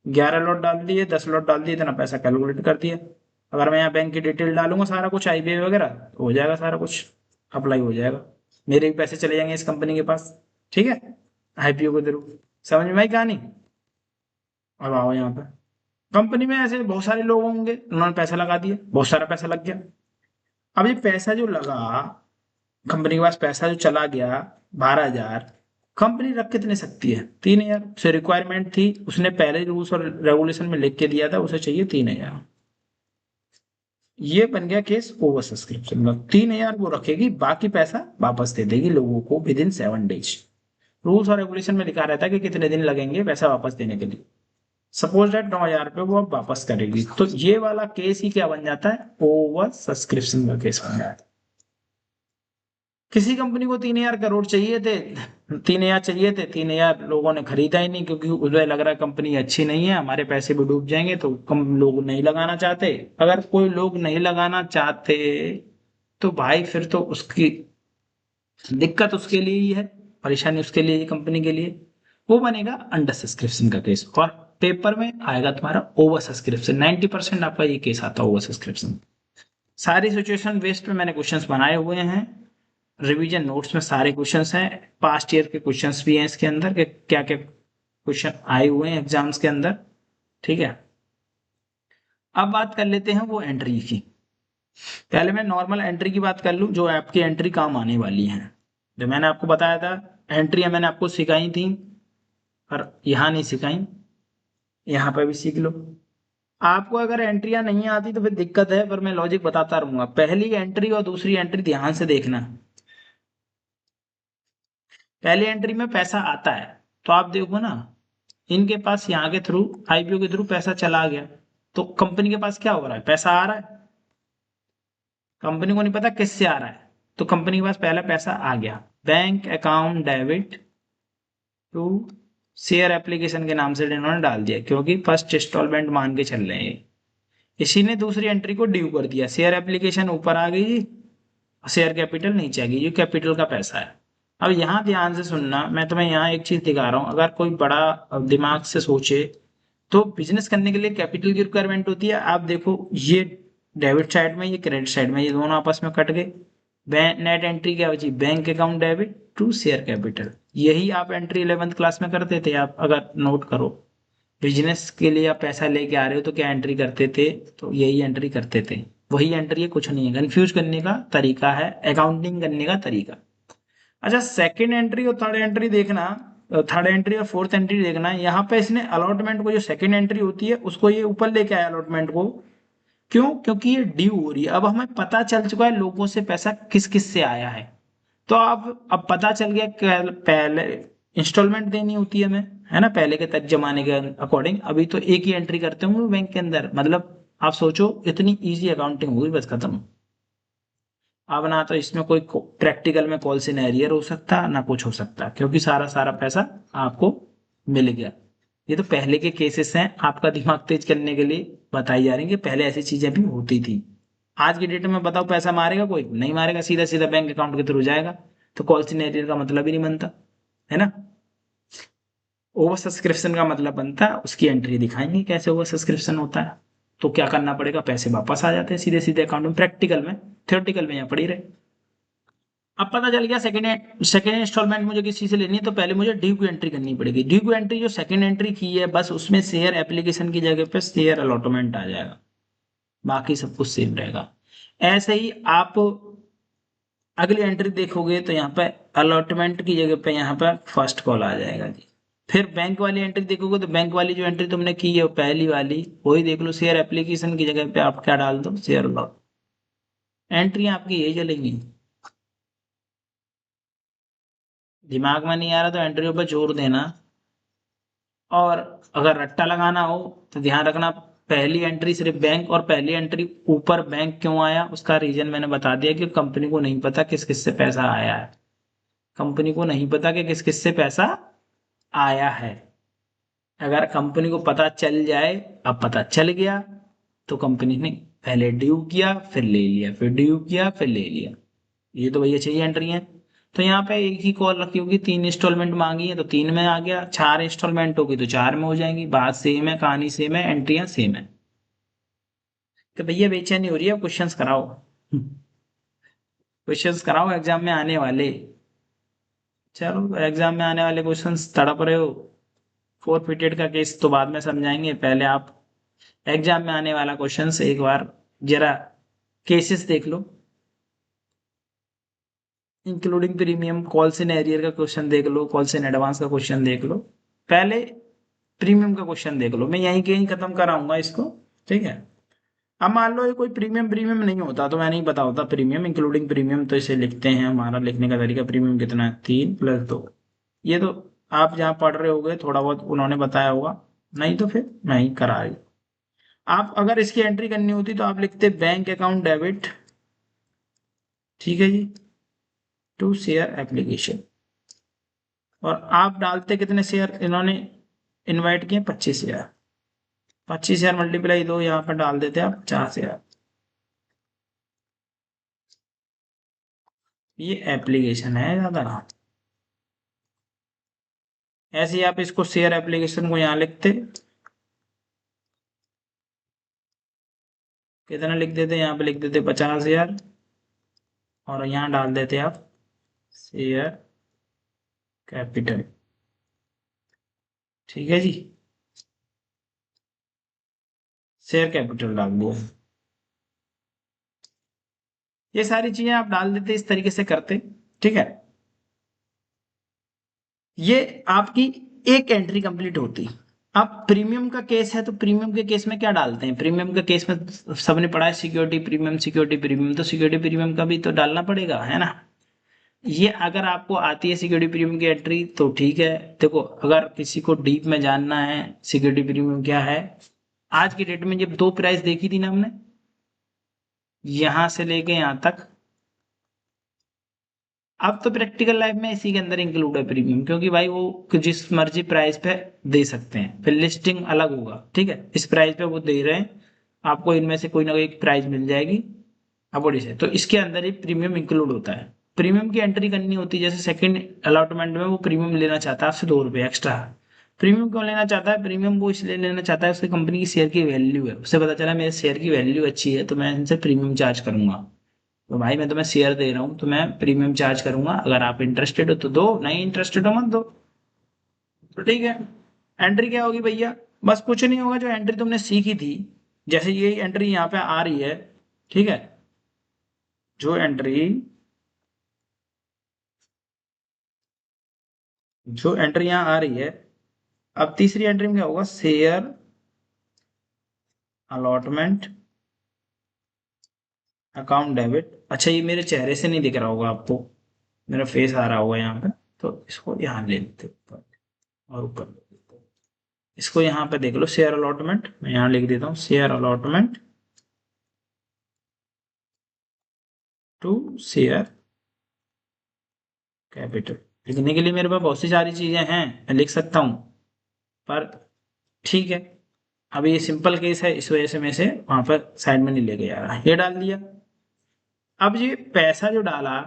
11 लॉट डाल दिए, 10 लॉट डाल दिए, इतना पैसा कैलकुलेट कर दिया। अगर मैं यहाँ बैंक की डिटेल डालूंगा सारा कुछ, आईबीआई वगैरह, तो हो जाएगा सारा कुछ, अप्लाई हो जाएगा, मेरे भी पैसे चले जाएंगे इस कंपनी के पास। ठीक है, आईपीओ के थ्रू। समझ में आई कहानी? अब आओ यहाँ पे, कंपनी में ऐसे बहुत सारे लोग होंगे, उन्होंने पैसा लगा दिया, बहुत सारा पैसा लग गया। अब ये पैसा जो लगा, कंपनी के पास पैसा जो चला गया 12,000, कंपनी रख कितने सकती है? 3,000 से रिक्वायरमेंट थी, उसने पहले रूल्स और रेगुलेशन में लिख के दिया था, उसे चाहिए 3,000। ये बन गया केस ओवर सब्सक्रिप्शन का। 3,000 वो रखेगी, बाकी पैसा वापस दे देगी लोगों को विद इन 7 डेज। रूल्स और रेगुलेशन में लिखा रहता है कि कितने दिन लगेंगे पैसा वापस देने के लिए। सपोज दैट 9,000 रुपये वो अब वापस करेगी, तो ये वाला केस ही क्या बन जाता है? ओवर सब्सक्रिप्शन का केस बन जाता है। किसी कंपनी को 3,000 करोड़ चाहिए थे, 3,000 चाहिए थे, 3,000 लोगों ने खरीदा ही नहीं, क्योंकि उसे लग रहा है कंपनी अच्छी नहीं है, हमारे पैसे भी डूब जाएंगे, तो कम लोग नहीं लगाना चाहते। अगर कोई लोग नहीं लगाना चाहते तो भाई फिर तो उसकी दिक्कत उसके लिए ही है, परेशानी उसके लिए ही, कंपनी के लिए। वो बनेगा अंडर सब्सक्रिप्शन का केस, और पेपर में आएगा तुम्हारा ओवर सब्सक्रिप्शन। 90% आपका ये केस आता है ओवर सब्सक्रिप्शन। सारी सिचुएशन बेस्ड पे मैंने क्वेश्चंस बनाए हुए हैं, रिवीजन नोट्स में सारे क्वेश्चंस हैं, पास्ट ईयर के क्वेश्चंस भी हैं इसके अंदर, कि क्या क्या क्वेश्चन आए हुए हैं एग्जाम्स के अंदर। ठीक है, अब बात कर लेते हैं वो एंट्री की। पहले मैं नॉर्मल एंट्री की बात कर लूं, जो आपकी एंट्री काम आने वाली है। जो मैंने आपको बताया था एंट्री मैंने आपको सिखाई थी, पर यहाँ नहीं सिखाई, यहाँ पर भी सीख लो। आपको अगर एंट्रियां नहीं आती तो फिर दिक्कत है, पर मैं लॉजिक बताता रहूंगा। पहली एंट्री और दूसरी एंट्री ध्यान से देखना। पहली एंट्री में पैसा आता है, तो आप देखो ना, इनके पास यहाँ के थ्रू, आईपीओ के थ्रू पैसा चला गया, तो कंपनी के पास क्या हो रहा है? पैसा आ रहा है। कंपनी को नहीं पता किससे आ रहा है, तो कंपनी के पास पहला पैसा आ गया, bank account debit to share application के नाम से इन्होंने डाल दिया, क्योंकि फर्स्ट इंस्टॉलमेंट मान के चल रहे हैं। इसी ने दूसरी एंट्री को ड्यू कर दिया, शेयर एप्लीकेशन ऊपर आ गई, शेयर कैपिटल नीचे आ गई, ये कैपिटल का पैसा है। अब यहाँ ध्यान से सुनना, मैं तुम्हें यहाँ एक चीज दिखा रहा हूँ, अगर कोई बड़ा दिमाग से सोचे तो बिजनेस करने के लिए कैपिटल की रिक्वायरमेंट होती है। आप देखो, ये डेबिट साइड में, ये क्रेडिट साइड में, ये दोनों आपस में कट गए। नेट एंट्री क्या बची? Bank account debit to share capital. यही आप एंट्री 11th क्लास में करते थे। आप अगर नोट करो, बिजनेस के लिए आप पैसा लेके आ रहे हो तो क्या एंट्री करते थे? तो यही एंट्री करते थे। वही एंट्री है, कुछ नहीं है। कंफ्यूज करने का तरीका है, अकाउंटिंग करने का तरीका। अच्छा, सेकंड एंट्री और थर्ड एंट्री देखना, थर्ड एंट्री और फोर्थ एंट्री देखना। यहाँ पे इसने अलॉटमेंट को, जो सेकंड एंट्री होती है उसको ये ऊपर लेके आया अलॉटमेंट को। क्यों? क्योंकि ये ड्यू हो रही है। अब हमें पता चल चुका है लोगों से पैसा किस किस से आया है, तो अब पता चल गया कि पहले इंस्टॉलमेंट देनी होती है हमें, है ना, पहले के तक जमाने के अकॉर्डिंग। अभी तो एक ही एंट्री करते होंगे बैंक के अंदर। मतलब आप सोचो, इतनी इजी अकाउंटिंग होगी, बस खत्म। अब ना तो इसमें कोई प्रैक्टिकल में कॉल सिनेरियर हो सकता, ना कुछ हो सकता, क्योंकि सारा सारा पैसा आपको मिल गया। ये तो पहले के केसेस हैं, आपका दिमाग तेज करने के लिए बताई जा रही है कि पहले ऐसी चीजें भी होती थी। आज की डेट में बताओ, पैसा मारेगा कोई? नहीं मारेगा, सीधा सीधा बैंक अकाउंट के थ्रू जाएगा। तो कॉल सिनेरियर का मतलब ही नहीं बनता, है ना। ओवर सब्सक्रिप्शन का मतलब बनता है, उसकी एंट्री दिखाएंगे कैसे ओवर सब्सक्रिप्शन होता है। तो क्या करना पड़ेगा? पैसे वापस आ जाते हैं सीधे सीधे अकाउंट में, प्रैक्टिकल में। थ्योरेटिकल में यहाँ पड़ी रहे। अब पता चल गया सेकेंड इंस्टॉलमेंट मुझे किसी से लेनी है, तो पहले मुझे ड्यू की एंट्री करनी पड़ेगी। ड्यू की एंट्री जो सेकेंड एंट्री की है, बस उसमें शेयर एप्लीकेशन की जगह पे शेयर अलॉटमेंट आ जाएगा, बाकी सब कुछ सेम रहेगा। ऐसे ही आप अगली एंट्री देखोगे तो यहाँ पे अलॉटमेंट की जगह पे यहाँ पे फर्स्ट कॉल आ जाएगा जी। फिर बैंक वाली एंट्री देखोगे तो बैंक वाली जो एंट्री तुमने की है पहली वाली, वही देख लो, शेयर एप्लीकेशन की जगह पे आप क्या डाल दो? Share allot. एंट्री आपकी यही चलेंगी। दिमाग में नहीं आ रहा तो एंट्रियों पर जोर देना। और अगर रट्टा लगाना हो तो ध्यान रखना, पहली एंट्री सिर्फ बैंक, और पहली एंट्री ऊपर बैंक क्यों आया उसका रीजन मैंने बता दिया, कि कंपनी को नहीं पता किस किस से पैसा आया है। कंपनी को नहीं पता कि किस किस से पैसा आया है। अगर कंपनी को पता चल जाए, अब पता चल गया, तो कंपनी ने पहले ड्यू किया फिर ले लिया, फिर ड्यू किया फिर ले लिया। ये तो भैया चाहिए एंट्री है। तो यहाँ पे एक ही कॉल रखी होगी, 3 इंस्टॉलमेंट मांगी है तो 3 में आ गया, 4 इंस्टॉलमेंट होगी तो 4 में हो जाएंगी। बात सेम है, कहानी सेम है, एंट्रियां सेम है। तो भैया बेचैनी हो रही है, क्वेश्चंस कराओ। क्वेश्चंस कराओ एग्जाम में आने वाले। चलो एग्जाम में आने वाले क्वेश्चंस तड़प रहे हो, फोरफिटेड का केस तो बाद में समझाएंगे, पहले आप एग्जाम में आने वाला क्वेश्चंस एक बार जरा केसेस देख लो। Including premium, calls in arrear का क्वेश्चन देख लो, कॉल्स इन एडवांस का क्वेश्चन देख लो। पहले प्रीमियम का क्वेश्चन देख लो, मैं यहीं के यहीं खत्म कराऊंगा इसको। ठीक है। अब मान लो ये कोई प्रीमियम प्रीमियम नहीं होता तो मैं नहीं पता होता प्रीमियम इंक्लूडिंग प्रीमियम, तो इसे लिखते हैं, हमारा लिखने का तरीका प्रीमियम कितना है 3 + 2। ये तो आप जहाँ पढ़ रहे होगे थोड़ा बहुत उन्होंने बताया होगा, नहीं तो फिर मैं ही करा रही। आप अगर इसकी एंट्री करनी होती तो आप लिखते बैंक अकाउंट डेबिट, ठीक है जी, टू शेयर एप्लीकेशन, और आप डालते कितने शेयर इन्होंने इनवाइट किए, 25 शेयर। 25 शेयर मल्टीप्लाई 2, यहाँ पर डाल देते आप 50,000। ये एप्लीकेशन है ज्यादा। ऐसे ही आप इसको शेयर एप्लीकेशन को यहाँ लिखते, कितना लिख देते, यहाँ पे लिख देते 50,000, और यहाँ डाल देते आप शेयर कैपिटल। ठीक है जी, शेयर कैपिटल डाल दिया। ये सारी चीजें आप डाल देते, इस तरीके से करते। ठीक है, ये आपकी एक एंट्री कंप्लीट होती। अब प्रीमियम का केस है तो प्रीमियम के केस में क्या डालते हैं, प्रीमियम के केस में सबने पढ़ा है सिक्योरिटी प्रीमियम, सिक्योरिटी प्रीमियम, तो सिक्योरिटी प्रीमियम का भी तो डालना पड़ेगा, है ना। ये अगर आपको आती है सिक्योरिटी प्रीमियम की एंट्री तो ठीक है। देखो अगर किसी को डीप में जानना है सिक्योरिटी प्रीमियम क्या है, आज की डेट में जब 2 प्राइस देखी थी ना हमने, यहां से लेके यहां तक, अब तो प्रैक्टिकल लाइफ में इसी के अंदर इंक्लूड है प्रीमियम, क्योंकि भाई वो जिस मर्जी प्राइस पे दे सकते हैं, फिर लिस्टिंग अलग होगा। ठीक है, इस प्राइस पे वो दे रहे हैं, आपको इनमें से कोई ना कोई प्राइस मिल जाएगी अपॉर्डी से, तो इसके अंदर ही प्रीमियम इंक्लूड होता है। प्रीमियम की एंट्री करनी होती है, जैसे सेकंड अलॉटमेंट में वो प्रीमियम लेना चाहता है आपसे 2 रुपये एक्स्ट्रा। प्रीमियम क्यों लेना चाहता है, प्रीमियम वो इसलिए लेना चाहता है उसकी कंपनी की शेयर की वैल्यू है, उसे पता चला मेरे शेयर की वैल्यू अच्छी है तो मैं इनसे प्रीमियम चार्ज करूंगा। तो भाई मैं तुम्हें शेयर दे रहा हूँ तो मैं प्रीमियम चार्ज करूंगा, अगर आप इंटरेस्टेड हो तो दो, नहीं इंटरेस्टेड हो मत दो। तो ठीक है, एंट्री क्या होगी भैया, बस कुछ नहीं होगा, जो एंट्री तुमने सीखी थी, जैसे ये एंट्री यहाँ पे आ रही है। ठीक है, जो एंट्री यहाँ आ रही है, अब तीसरी एंट्री में क्या होगा, शेयर अलॉटमेंट अकाउंट डेबिट। अच्छा ये मेरे चेहरे से नहीं दिख रहा होगा आपको, मेरा फेस आ रहा होगा यहाँ पे, तो इसको यहाँ ले लेते ऊपर, और ऊपर ले लेते हैं। इसको यहाँ पे देख लो, शेयर अलॉटमेंट, मैं यहाँ लिख देता हूँ share allotment to share capital. लिखने के लिए मेरे पास बहुत सी सारी चीजें हैं, मैं लिख सकता हूँ, पर ठीक है, अभी ये सिंपल केस है इस वजह से मैं इसे वहां पर साइड में नहीं लेके जा रहा, ये डाल दिया। अब ये पैसा जो डाला,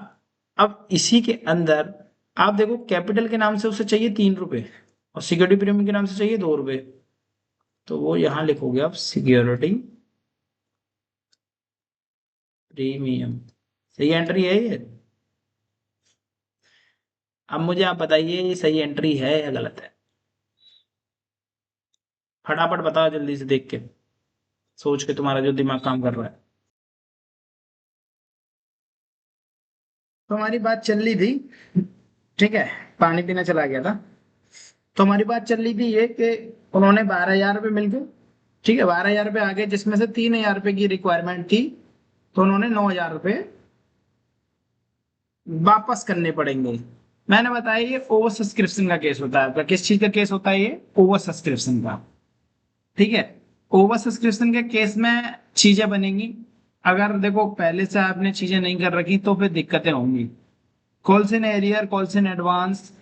अब इसी के अंदर आप देखो कैपिटल के नाम से उसे चाहिए 3 रुपए, और सिक्योरिटी प्रीमियम के नाम से चाहिए 2 रुपए, तो वो यहां लिखोगे आप सिक्योरिटी प्रीमियम। सही एंट्री है ये। अब मुझे आप बताइए ये सही एंट्री है या गलत है, फटाफट बताओ जल्दी से देख के, सोच के, तुम्हारा जो दिमाग काम कर रहा है। तो हमारी बात चल रही थी, ठीक है, पानी पीने चला गया था, तो हमारी बात चल रही थी ये कि उन्होंने 12,000 रुपये मिलके, ठीक है, 12,000 रुपये आ गए, जिसमें से 3,000 रुपये की रिक्वायरमेंट थी, तो उन्होंने 9,000 रुपये वापस करने पड़ेंगे। मैंने बताया ये ओवर सब्सक्रिप्शन का केस होता है आपका, किस चीज का केस होता है ये, ओवर सब्सक्रिप्शन का। ठीक है, ओवर सब्सक्रिप्शन के केस में चीजें बनेंगी, अगर देखो पहले से आपने चीजें नहीं कर रखी तो फिर दिक्कतें होंगी। Calls in arrear, calls in advance,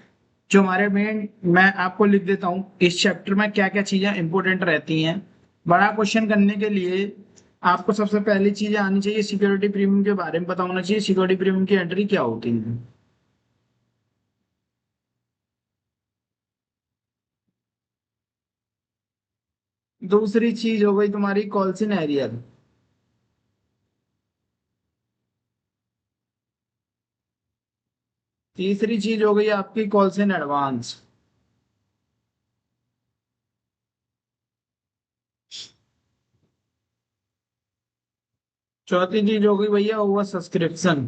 जो हमारे मेन, मैं आपको लिख देता हूँ इस चैप्टर में क्या क्या चीजें इंपॉर्टेंट रहती हैं। बड़ा क्वेश्चन करने के लिए आपको सबसे पहली चीजें आनी चाहिए, सिक्योरिटी प्रीमियम के बारे में पता होना चाहिए, सिक्योरिटी प्रीमियम की एंट्री क्या होती है। दूसरी चीज हो गई तुम्हारी कॉल्सिन एरियर। तीसरी चीज हो गई आपकी कॉल्सिन एडवांस। चौथी चीज हो गई भैया ओवर सब्सक्रिप्शन।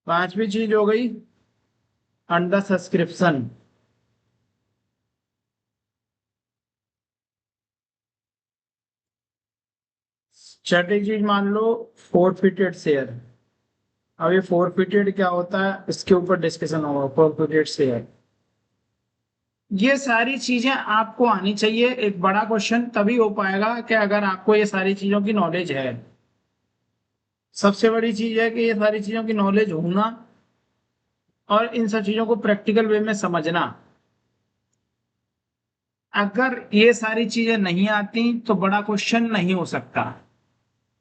पांचवी चीज हो गई अंडर सब्सक्रिप्शन। छठी चीज मान लो फोरफिटेड शेयर। अब ये फोरफिटेड क्या होता है इसके ऊपर डिस्कशन होगा, फोरफिटेड शेयर। ये सारी चीजें आपको आनी चाहिए। एक बड़ा क्वेश्चन तभी हो पाएगा कि अगर आपको ये सारी चीजों की नॉलेज है। सबसे बड़ी चीज है कि ये सारी चीजों की नॉलेज होना और इन सब चीजों को प्रैक्टिकल वे में समझना। अगर ये सारी चीजें नहीं आती तो बड़ा क्वेश्चन नहीं हो सकता।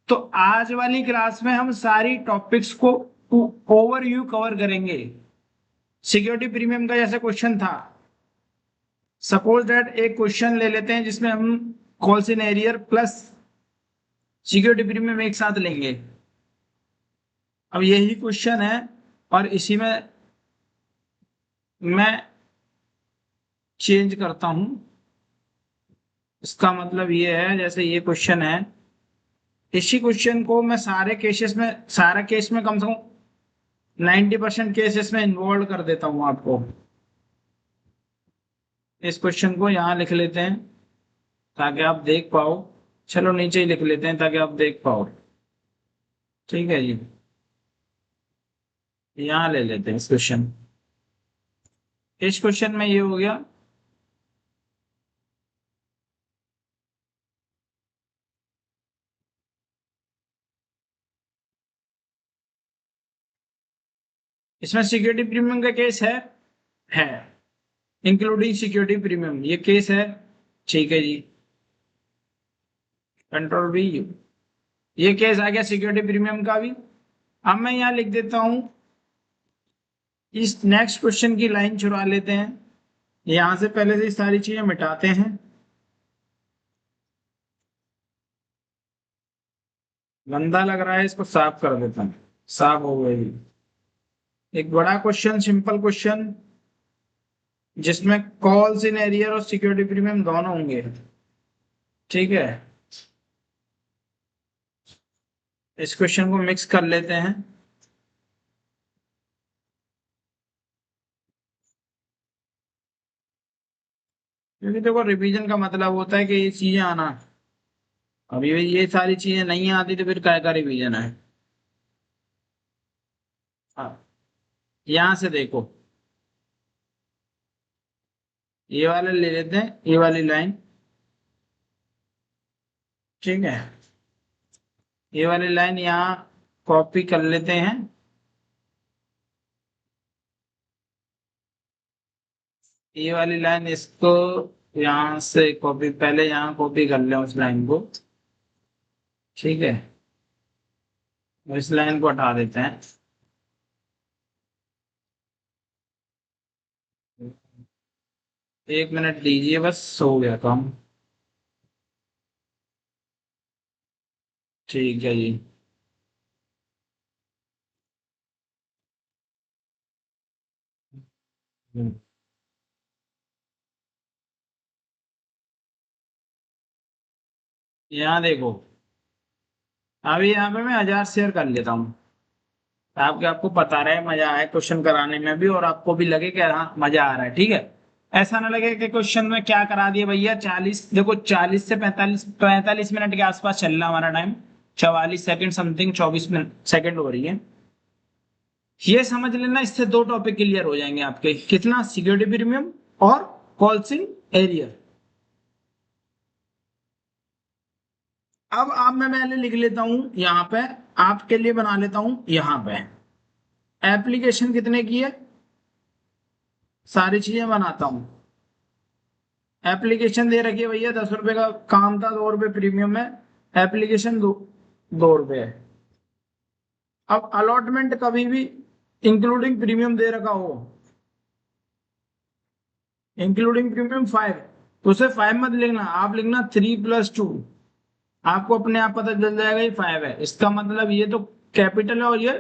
तो आज वाली क्लास में हम सारी टॉपिक्स को ओवरव्यू कवर करेंगे। सिक्योरिटी प्रीमियम का जैसे क्वेश्चन था, सपोज दैट एक क्वेश्चन ले लेते हैं जिसमें हम कॉल सिनेरियर प्लस सिक्योरिटी प्रीमियम एक साथ लेंगे। अब यही क्वेश्चन है और इसी में मैं चेंज करता हूं। इसका मतलब ये है जैसे ये क्वेश्चन है, इसी क्वेश्चन को मैं सारे केसेस में, सारा केस में कम से कम 90% केसेस में इन्वॉल्व कर देता हूं आपको। इस क्वेश्चन को यहाँ लिख लेते हैं ताकि आप देख पाओ। चलो नीचे ही लिख लेते हैं ताकि आप देख पाओ। ठीक है जी, यहाँ ले लेते हैं इस क्वेश्चन। इस क्वेश्चन में ये हो गया, इसमें सिक्योरिटी प्रीमियम का केस है इंक्लूडिंग सिक्योरिटी प्रीमियम ये केस है। ठीक है जी, कंट्रोल भी ये केस आ गया सिक्योरिटी प्रीमियम का भी। अब मैं यहाँ लिख देता हूं, इस नेक्स्ट क्वेश्चन की लाइन चुरा लेते हैं। यहां से पहले से सारी चीजें मिटाते हैं। गंदा लग रहा है, इसको साफ कर देता हूं। साफ हो गई। एक बड़ा क्वेश्चन, सिंपल क्वेश्चन जिसमें कॉल्स इन एरियर और सिक्योरिटी प्रीमियम दोनों होंगे। ठीक है, इस क्वेश्चन को मिक्स कर लेते हैं। क्योंकि देखो रिवीजन का मतलब होता है कि ये चीजें आना। अब ये सारी चीजें नहीं आती तो फिर क्या का रिवीजन है। हाँ, यहां से देखो, ये वाला ले लेते हैं, ये वाली लाइन। ठीक है, ये वाली लाइन यहाँ कॉपी कर लेते हैं। ये वाली लाइन इसको यहाँ से कॉपी, पहले यहाँ कॉपी कर लें उस लाइन को। ठीक है, इस लाइन को हटा देते हैं। एक मिनट दीजिए, बस हो गया काम। ठीक है जी। हम्म। यहाँ देखो, अभी यहाँ पे मैं 1000 शेयर कर लेता हूँ। आपके आपको पता रहे मजा आए क्वेश्चन कराने में भी और आपको भी लगे कि हाँ मजा आ रहा है। ठीक है, ऐसा ना लगे कि क्वेश्चन में क्या करा दिया भैया। 40 देखो, 40 से 45 मिनट के आसपास चल रहा हमारा time. 44 second something, 24 minute second हो रही है। ये समझ लेना, इससे दो टॉपिक क्लियर हो जाएंगे आपके। कितना? सिक्योरिटी प्रीमियम और कॉल्सिंग एरियर। अब आप, मैं पहले लिख लेता हूं यहाँ पे, आपके लिए बना लेता हूं यहाँ पे। एप्लीकेशन कितने की है, सारी चीजें बनाता हूं। एप्लीकेशन दे रखी है भैया, 10 रुपए का काम था, 2 रुपए प्रीमियम है। एप्लीकेशन 2 रुपए है। अब अलॉटमेंट कभी भी इंक्लूडिंग प्रीमियम दे रखा हो, इंक्लूडिंग प्रीमियम 5, तो उसे 5 मत लिखना, आप लिखना 3+2। आपको अपने आप पता चल जाएगा ये 5 है, इसका मतलब ये तो कैपिटल है और ये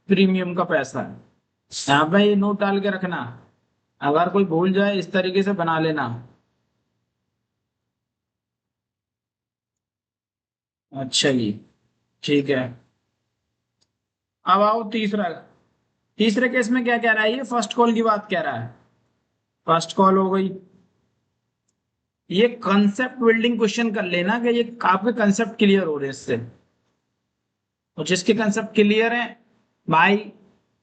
प्रीमियम का पैसा है। यहाँ पे ये नोट डाल के रखना, अगर कोई भूल जाए इस तरीके से बना लेना। अच्छा जी, ठीक है। अब आओ तीसरा, तीसरे केस में क्या कह रहा है, ये फर्स्ट कॉल की बात कह रहा है। फर्स्ट कॉल हो गई, ये कंसेप्ट बिल्डिंग क्वेश्चन कर लेना कि ये आपके कंसेप्ट क्लियर हो रहे हैं इससे। और जिसके कंसेप्ट क्लियर है भाई,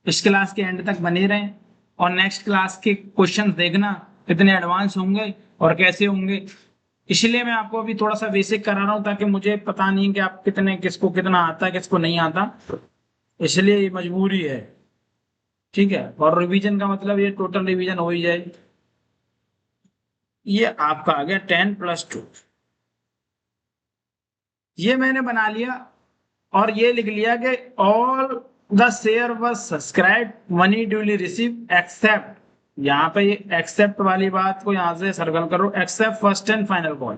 इस क्लास के एंड तक बने रहें और नेक्स्ट क्लास के क्वेश्चन देखना कितने एडवांस होंगे और कैसे होंगे। इसलिए मैं आपको अभी थोड़ा सा बेसिक करा रहा हूँ, ताकि मुझे पता नहीं कि आप कितने, किसको कितना आता है किसको नहीं आता, इसलिए ये मजबूरी है। ठीक है, और रिवीजन का मतलब ये टोटल रिवीजन हो ही जाए। ये आपका आ गया 10+2, ये मैंने बना लिया और ये लिख लिया कि all the share was subscribe, money duly receive except, यहाँ पे ये एक्सेप्ट वाली बात को यहां से सर्कल करो, accept first and final call.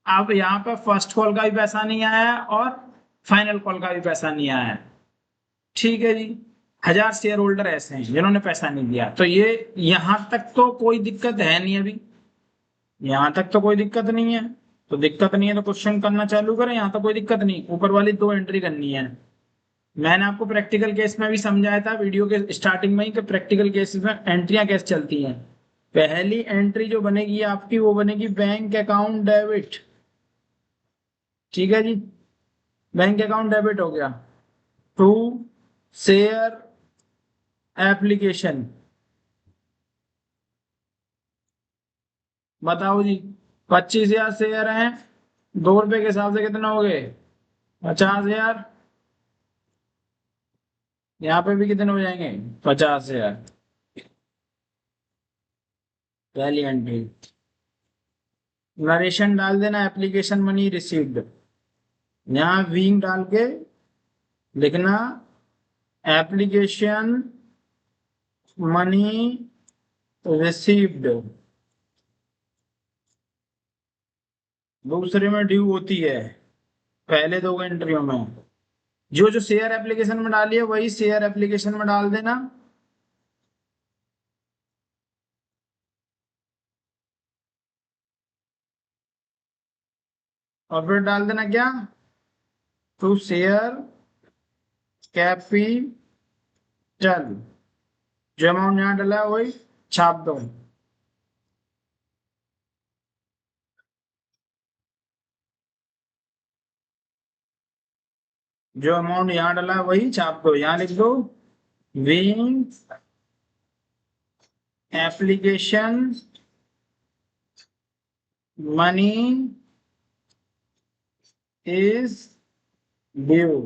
अब यहाँ पे फर्स्ट कॉल का भी पैसा नहीं आया और फाइनल कॉल का भी पैसा नहीं आया। ठीक है जी, 1000 शेयर होल्डर ऐसे हैं जिन्होंने पैसा नहीं दिया, तो ये यहां तक तो कोई दिक्कत है नहीं अभी, यहां तक तो कोई दिक्कत नहीं है। तो दिक्कत नहीं है तो क्वेश्चन करना चालू करें, यहां तो कोई दिक्कत नहीं, ऊपर वाली 2 एंट्री करनी है। मैंने आपको प्रैक्टिकल केस में भी समझाया था वीडियो के स्टार्टिंग में ही कि प्रैक्टिकल केस में एंट्रियां कैसे चलती हैं। पहली एंट्री जो बनेगी आपकी वो बनेगी बैंक अकाउंट डेबिट। ठीक है जी, बैंक अकाउंट डेबिट हो गया। टू शेयर एप्लीकेशन, बताओ जी, 25,000 शेयर हैं, 2 रुपए के हिसाब से कितने हो गए, 50,000। यहाँ पे भी कितने हो जाएंगे, 50,000। पहली एंट्री, नरेशन डाल देना एप्लीकेशन मनी रिसीव्ड, यहाँ विंग डाल के लिखना एप्लीकेशन मनी रिसीव्ड। दूसरे में ड्यू होती है, पहले 2 एंट्रियों में जो जो शेयर एप्लीकेशन में डाली है वही शेयर एप्लीकेशन में डाल देना। और फिर डाल देना क्या, टू शेयर कैपिटल, जो अमाउंट यहाँ डाला है वही छाप दो। जो अमाउंट यहाँ डाला है वही छाप दो, यहाँ लिख दो wing application money is due.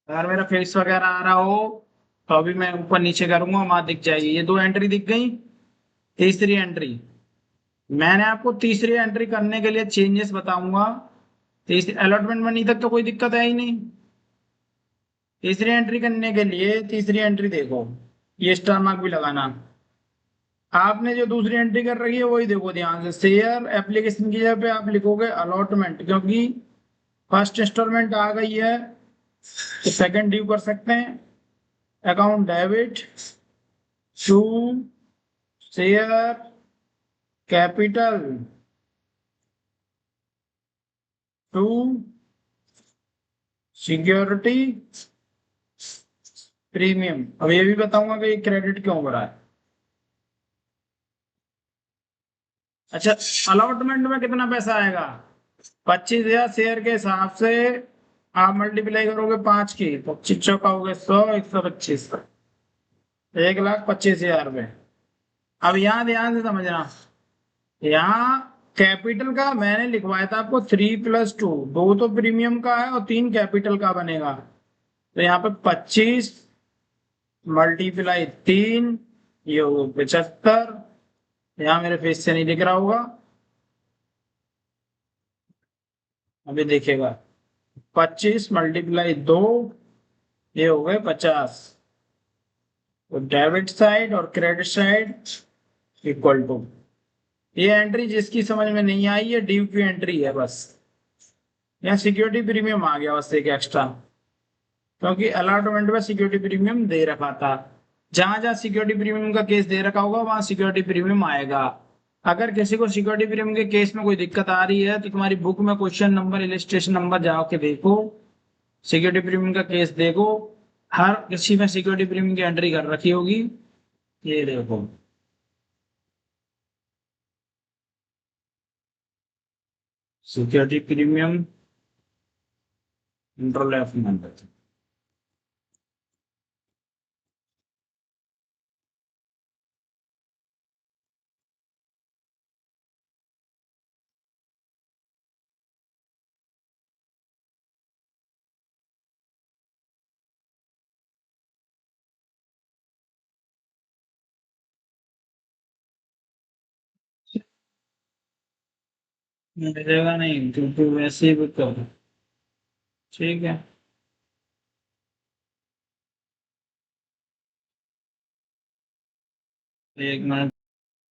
अगर मेरा फेस वगैरह आ रहा हो तो अभी मैं ऊपर नीचे करूंगा, वहां दिख जाएगी। ये 2 एंट्री दिख गई। तीसरी एंट्री, मैंने आपको तीसरी एंट्री करने के लिए चेंजेस बताऊंगा। तीसरी अलॉटमेंट मनी तक तो कोई दिक्कत है ही नहीं। तीसरी एंट्री करने के लिए तीसरी एंट्री देखो, ये स्टार मार्क भी लगाना। आपने जो दूसरी एंट्री कर रही है वही देखो ध्यान से, शेयर एप्लीकेशन की जगह पे आप लिखोगे अलॉटमेंट, क्योंकि फर्स्ट इंस्टॉलमेंट आ गई है तो सेकंड ड्यू कर सकते हैं। Account debit to share capital to security premium. अब ये भी बताऊंगा कि ये क्रेडिट क्यों हो रहा है। अच्छा, अलॉटमेंट में कितना पैसा आएगा, 25,000 शेयर के हिसाब से आप मल्टीप्लाई करोगे 5 की, 25 चौका हो गए 100, 125, 1,25,000 रुपये। अब यहाँ ध्यान से समझना, यहाँ कैपिटल का मैंने लिखवाया था आपको 3+2, 2 तो प्रीमियम का है और 3 कैपिटल का बनेगा। तो यहाँ पे 25 मल्टीप्लाई 3, ये हो 75। यहाँ मेरे फेस से नहीं दिख रहा होगा, अभी देखेगा, 25 मल्टीप्लाई 2, ये हो गए 50। तो डेबिट साइड और क्रेडिट साइड इक्वल टू, ये एंट्री जिसकी समझ में नहीं आई है ड्यू की एंट्री है बस। यहाँ सिक्योरिटी प्रीमियम आ गया बस एक एक्स्ट्रा, क्योंकि अलॉटमेंट में सिक्योरिटी प्रीमियम दे रखा था। जहां जहां सिक्योरिटी प्रीमियम का केस दे रखा होगा वहां सिक्योरिटी प्रीमियम आएगा। अगर किसी को सिक्योरिटी प्रीमियम के केस में कोई दिक्कत आ रही है तो तुम्हारी बुक में क्वेश्चन नंबर इलिस्ट्रेशन नंबर जाओ के देखो, सिक्योरिटी प्रीमियम का केस देखो, हर किसी में सिक्योरिटी प्रीमियम की एंट्री कर रखी होगी। ये देखो, security premium control F number. मिलेगा नहीं क्योंकि वैसे ही बुक करो। ठीक है, एक मिनट,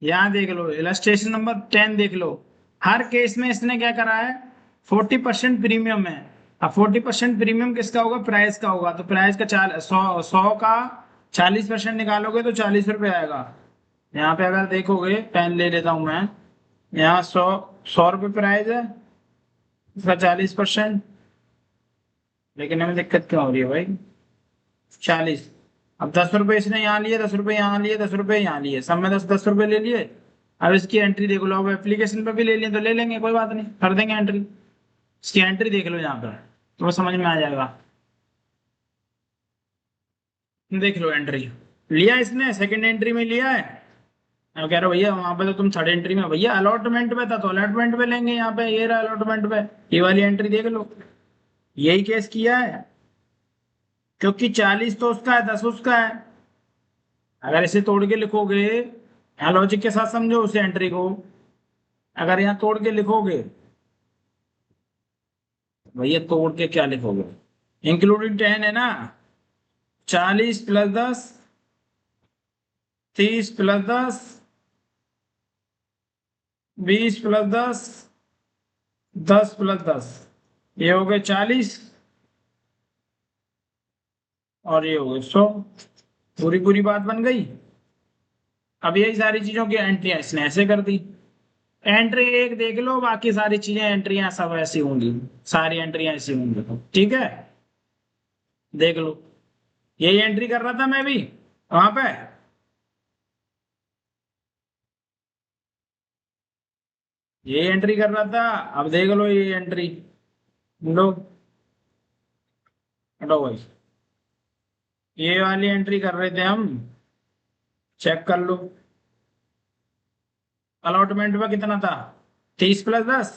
यहाँ देख लो इलस्ट्रेशन नंबर 10 देख लो। हर केस में इसने क्या करा है, 40% प्रीमियम है। अब 40% प्रीमियम किसका होगा, प्राइस का होगा। तो प्राइस का 100 का 40% निकालोगे तो 40 रुपये आएगा। यहाँ पे अगर देखोगे, पेन ले लेता हूं मैं, यहाँ 100 रुपये प्राइस है, इसका 40%। लेकिन हमें दिक्कत क्या हो रही है भाई, 40। अब 10 रुपये इसने यहाँ लिए, 10 रुपये यहाँ लिए, 10 रुपये यहाँ लिए, सब में 10-10 रुपये ले लिए। अब इसकी एंट्री देख लो, अब एप्लीकेशन पे भी ले लिए तो ले लेंगे, कोई बात नहीं, कर देंगे एंट्री। इसकी एंट्री देख लो यहाँ पर, तो समझ में आ जाएगा। देख लो एंट्री लिया इसने, सेकंड एंट्री में लिया है। अब कह रहे हो भैया वहां पे तो तुम थर्ड एंट्री में, भैया अलॉटमेंट पे था तो अलॉटमेंट पे लेंगे, यहाँ पे ये रहा अलॉटमेंट पे, ये वाली एंट्री देख लो। यही केस किया है, क्योंकि 40 तो उसका है, 10 उसका है। अगर इसे तोड़ के लिखोगे, यहाँ लॉजिक के साथ समझो उस एंट्री को, अगर यहाँ तोड़ के लिखोगे, भैया तोड़ के क्या लिखोगे, इंक्लूडिंग 10 है ना, 40 + 10, 30 + 10, 20 + 10, 10 + 10, ये हो गए 40, और ये हो गए 100। पूरी पूरी बात बन गई। अब यही सारी चीजों की एंट्रियां इसने ऐसे कर दी। एंट्री एक देख लो, बाकी सारी चीजें एंट्रियां सब ऐसी होंगी, सारी एंट्रियां ऐसी होंगी। ठीक है, देख लो, यही एंट्री कर रहा था मैं भी वहां पे। ये एंट्री कर रहा था, अब देख लो ये एंट्री लो, हटो भाई, ये वाली एंट्री कर रहे थे हम, चेक कर लो। अलॉटमेंट में कितना था, 30 + 10,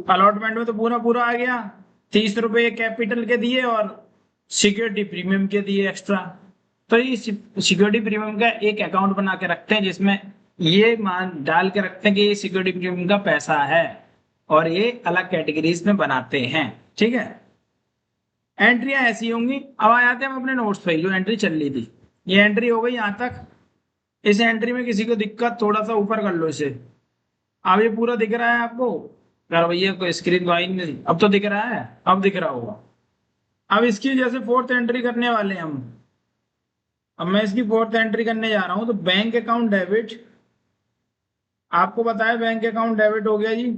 अलॉटमेंट में तो पूरा पूरा आ गया। 30 रुपये कैपिटल के दिए और सिक्योरिटी प्रीमियम के दिए एक्स्ट्रा। तो ये सिक्योरिटी प्रीमियम का एक अकाउंट बना के रखते हैं, जिसमें ये मान डाल के रखते हैं कि ये सिक्योरिटी प्रीमियम का पैसा है, और ये अलग कैटेगरीज में बनाते हैं। ठीक है, एंट्रियां ऐसी होंगी। अब आ जाते हैं हम अपने नोट्स पे, जो एंट्री चल रही थी, ये एंट्री हो गई यहाँ तक। इस एंट्री में किसी को दिक्कत, थोड़ा सा ऊपर कर लो इसे। अब ये पूरा दिख रहा है आपको, यार भैया कोई स्क्रीन वाइन नहीं, अब तो दिख रहा है, अब दिख रहा होगा। अब इसकी जैसे फोर्थ एंट्री करने वाले हैं हम। अब मैं इसकी फोर्थ एंट्री करने जा रहा हूं, तो बैंक अकाउंट डेबिट, आपको बताया बैंक अकाउंट डेबिट हो गया जी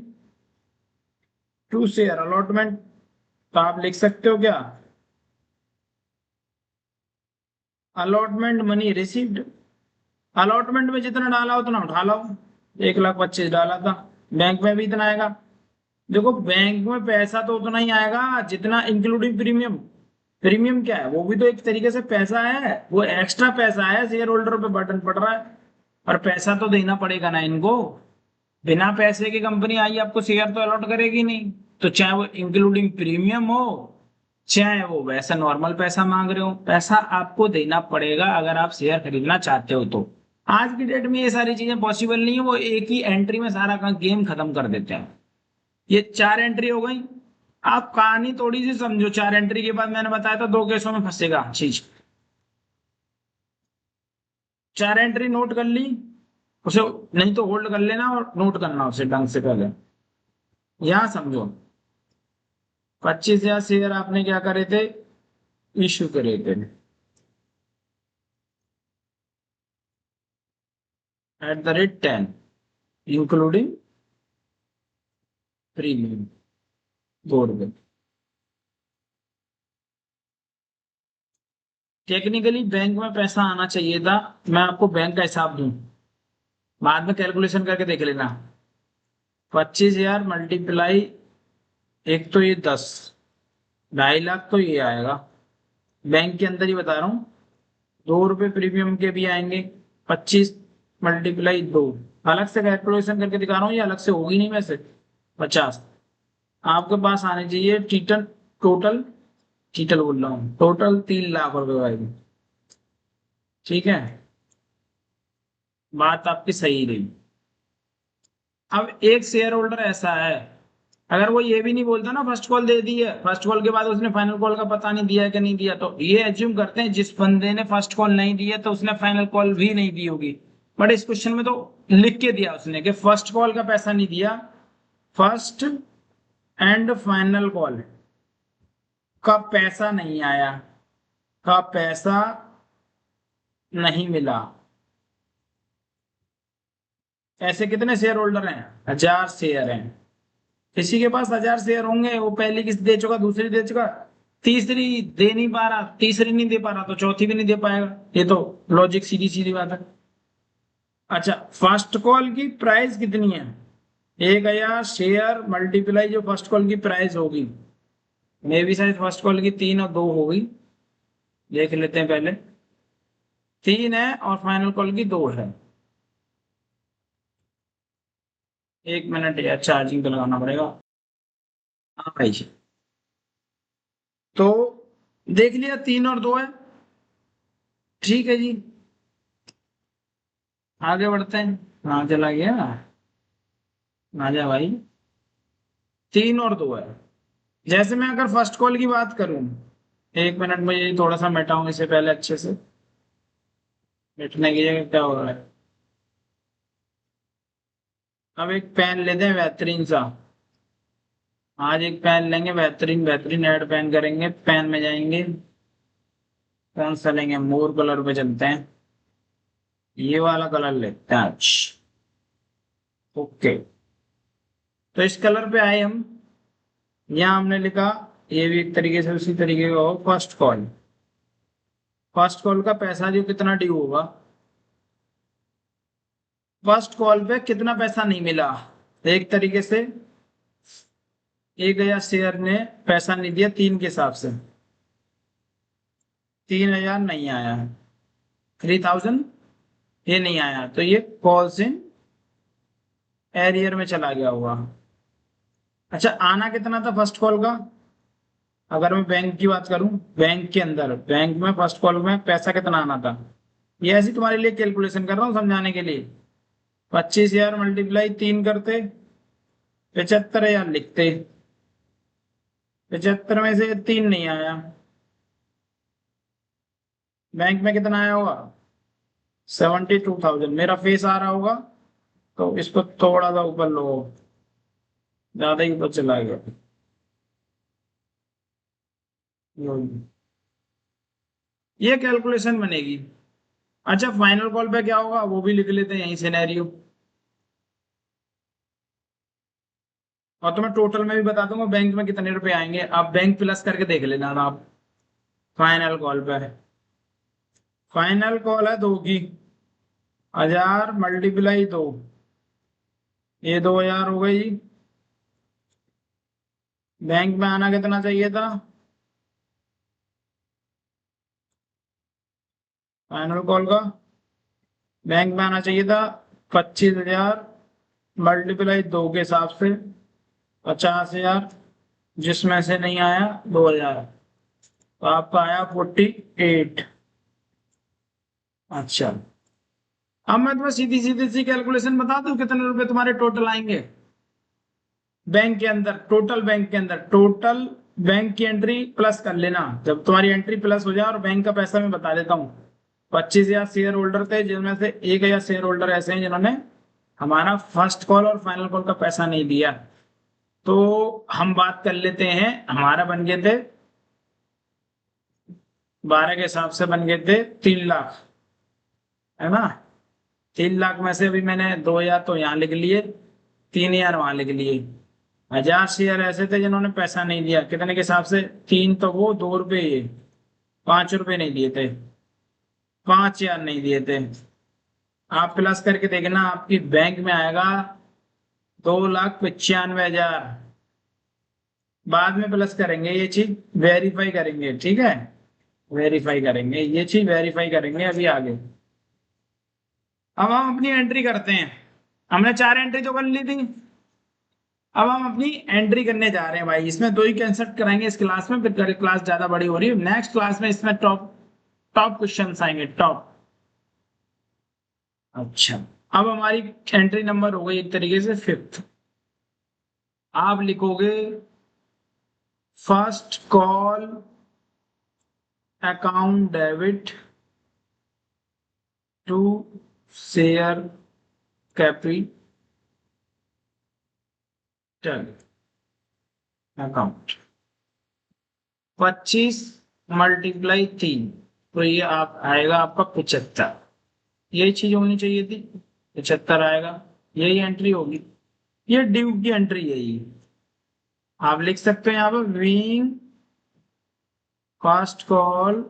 टू शेयर अलॉटमेंट। तो आप लिख सकते हो क्या, अलॉटमेंट मनी रिसीव्ड। अलॉटमेंट में जितना डाला उतना उठा लो, 1,25,000 डाला था, बैंक में भी इतना आएगा। देखो बैंक में पैसा तो उतना ही आएगा जितना इंक्लूडिंग प्रीमियम। प्रीमियम क्या है, वो भी तो एक तरीके से पैसा है, वो एक्स्ट्रा पैसा है, शेयर होल्डर पे बटन पड़ रहा है, और पैसा तो देना पड़ेगा ना इनको। बिना पैसे की कंपनी आई आपको शेयर तो अलॉट करेगी नहीं। तो चाहे वो इंक्लूडिंग प्रीमियम हो, चाहे वो वैसा नॉर्मल पैसा मांग रहे हो, पैसा आपको देना पड़ेगा अगर आप शेयर खरीदना चाहते हो तो। आज की डेट में ये सारी चीजें पॉसिबल नहीं है, वो एक ही एंट्री में सारा का गेम खत्म कर देते हैं। ये 4 एंट्री हो गई। आप कहानी थोड़ी सी समझो। 4 एंट्री के बाद मैंने बताया था 2 केसों में फंसेगा चीज। 4 एंट्री नोट कर ली उसे, नहीं तो होल्ड कर लेना और नोट करना उसे ढंग से पहले। यहां समझो, 25,000 शेयर आपने क्या करे थे, इश्यू करे थे @10, इंक्लूडिंग प्रीमियम 2 रुपए। टेक्निकली बैंक में पैसा आना चाहिए था। मैं आपको बैंक का हिसाब दूं, बाद में कैलकुलेशन करके देख लेना। 25,000 मल्टीप्लाई, एक तो ये 10, 2.5 लाख तो ये आएगा। बैंक के अंदर ही बता रहा हूँ। 2 रुपए प्रीमियम के भी आएंगे। 25 × 2, अलग से कैलकुलेशन करके दिखा रहा हूँ, ये अलग से होगी नहीं वैसे। 50 आपके पास आने चाहिए टीटल, टोटल, टीटल बोल रहा हूँ, टोटल 3 लाख रुपए आएगी। ठीक है, बात आपकी सही रही। अब एक शेयर होल्डर ऐसा है, अगर वो ये भी नहीं बोलता ना फर्स्ट कॉल दे दी है, फर्स्ट कॉल के बाद उसने फाइनल कॉल का पता नहीं दिया है कि नहीं दिया, तो ये एज्यूम करते हैं जिस बंदे ने फर्स्ट कॉल नहीं दी है तो उसने फाइनल कॉल भी नहीं दी होगी। बट इस क्वेश्चन में तो लिख के दिया उसने कि फर्स्ट कॉल का पैसा नहीं दिया, फर्स्ट एंड फाइनल कॉल का पैसा नहीं आया, का पैसा नहीं मिला। ऐसे कितने शेयर होल्डर हैं, 1,000 शेयर हैं। किसी के पास 1,000 शेयर होंगे, वो पहली किस्त दे चुका, दूसरी दे चुका, तीसरी दे नहीं पा रहा, तीसरी नहीं दे पा रहा तो चौथी भी नहीं दे पाएगा। ये तो लॉजिक सीधी सीधी बात है। अच्छा, फर्स्ट कॉल की प्राइस कितनी है, 1,000 शेयर मल्टीप्लाई जो फर्स्ट कॉल की प्राइस होगी, मे भी शायद फर्स्ट कॉल की 3 और 2 होगी, देख लेते हैं पहले। 3 है और फाइनल कॉल की 2 है। 1 मिनट यार, चार्जिंग पे लगाना पड़ेगा। हाँ भाई, तो देख लिया 3 और 2 है। ठीक है जी, आगे बढ़ते हैं। कहाँ चला गया, आ जा भाई। 3 और 2 है। जैसे मैं अगर फर्स्ट कॉल की बात करूं, 1 मिनट में ये थोड़ा सा मिटाऊं इसे पहले अच्छे से। मिटने की जगह क्या हो रहा है। अब एक पेन लेते हैं बेहतरीन सा। आज एक पेन लेंगे बेहतरीन, बेहतरीन ऐड पेन करेंगे। पेन में जाएंगे, कौन सा लेंगे, मोर कलर पे चलते हैं, ये वाला कलर लेते हैं आज। ओके, तो इस कलर पे आए हम। यहाँ हमने लिखा, ये भी एक तरीके से उसी तरीके का हो, फर्स्ट कॉल। फर्स्ट कॉल का पैसा जो कितना ड्यू होगा, फर्स्ट कॉल पे कितना पैसा नहीं मिला, एक तरीके से 1,000 शेयर ने पैसा नहीं दिया 3 के हिसाब से, 3,000 नहीं आया, 3,000 ये नहीं आया, तो ये कॉल्स इन एरियर में चला गया होगा। अच्छा, आना कितना था फर्स्ट कॉल का, अगर मैं बैंक की बात करूं, बैंक के अंदर, बैंक में फर्स्ट कॉल में पैसा कितना आना था, ये ऐसी तुम्हारे लिए कैलकुलेशन कर रहा हूँ समझाने के लिए। 25,000 मल्टीप्लाई 3 करते, 75,000 लिखते, 75 में से 3 नहीं आया, बैंक में कितना आया होगा, 72,000। मेरा फेस आ रहा होगा, तो इसको थोड़ा सा ऊपर लो, ज्यादा ही ऊपर चला गया। ये कैलकुलेशन बनेगी। अच्छा, फाइनल कॉल पे क्या होगा वो भी लिख लेते हैं यही सिनेरियो, और तुम्हें टोटल में भी बता दूंगा बैंक में कितने रुपए आएंगे, आप बैंक प्लस करके देख लेना ना आप। फाइनल कॉल पे है, फाइनल कॉल है 2 की, 1,000 मल्टीप्लाई 2, ये 2,000 हो गई। बैंक में आना कितना चाहिए था, फाइनल कॉल का बैंक में आना चाहिए था 25,000 मल्टीप्लाई 2 के हिसाब से 50,000, जिसमें से नहीं आया 2,000, तो आपका आया 48। अच्छा, अब मैं तुम्हें सीधी सीधी सी कैलकुलेशन बता दूं कितने रुपए तुम्हारे टोटल आएंगे। बैंक के अंदर, टोटल बैंक के अंदर, टोटल बैंक की एंट्री प्लस कर लेना। जब तुम्हारी एंट्री प्लस हो जाए, और बैंक का पैसा मैं बता देता हूँ। 25,000 शेयर होल्डर थे, जिनमें से 1,000 शेयर होल्डर ऐसे हैं जिन्होंने हमारा फर्स्ट कॉल और फाइनल कॉल का पैसा नहीं दिया। तो हम बात कर लेते हैं, हमारा बन गए थे 12 के हिसाब से बन गए थे 3 लाख, है ना। 3 लाख में से अभी मैंने 2,000 तो यहाँ लिख लिए, 3,000 वहां लिख लिए। 1,000 शेयर ऐसे थे जिन्होंने पैसा नहीं दिया, कितने के हिसाब से? 3 तो वो, 2 रुपये ये, 5 रुपये नहीं दिए थे, 5,000 नहीं दिए थे। आप प्लस करके देखना, आपकी बैंक में आएगा 2,95,000। बाद में प्लस करेंगे, ये चीज वेरीफाई करेंगे, ठीक है। वेरीफाई करेंगे, ये चीज वेरीफाई करेंगे अभी आगे। अब हम अपनी एंट्री करते हैं। हमने 4 एंट्री तो कर ली थी। अब हम अपनी एंट्री करने जा रहे हैं भाई। इसमें 2 ही कंसेप्ट कराएंगे इस क्लास में, फिर क्लास ज्यादा बड़ी हो रही है। नेक्स्ट क्लास में इसमें टॉप टॉप क्वेश्चन आएंगे, टॉप। अच्छा, अब हमारी एंट्री नंबर हो गई एक तरीके से 5th। आप लिखोगे first call account debit to share capital account, 25 multiply 3, तो ये आप आएगा आपका 75। यही चीज होनी चाहिए थी, 75 आएगा, यही एंट्री होगी। ये ड्यू की एंट्री यही आप लिख सकते हो यहाँ पर, being first call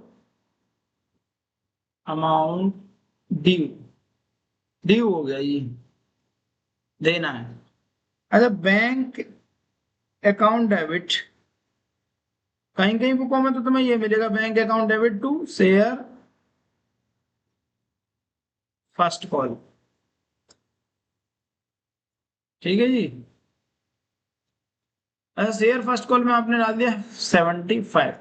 amount due, due हो गया, ये देना है। अच्छा, बैंक अकाउंट डेबिट, कहीं कहीं बुकों में तो तुम्हें ये मिलेगा, bank account debit to share first call, ठीक है जी। अच्छा, शेयर फर्स्ट कॉल में आपने डाल दिया 75,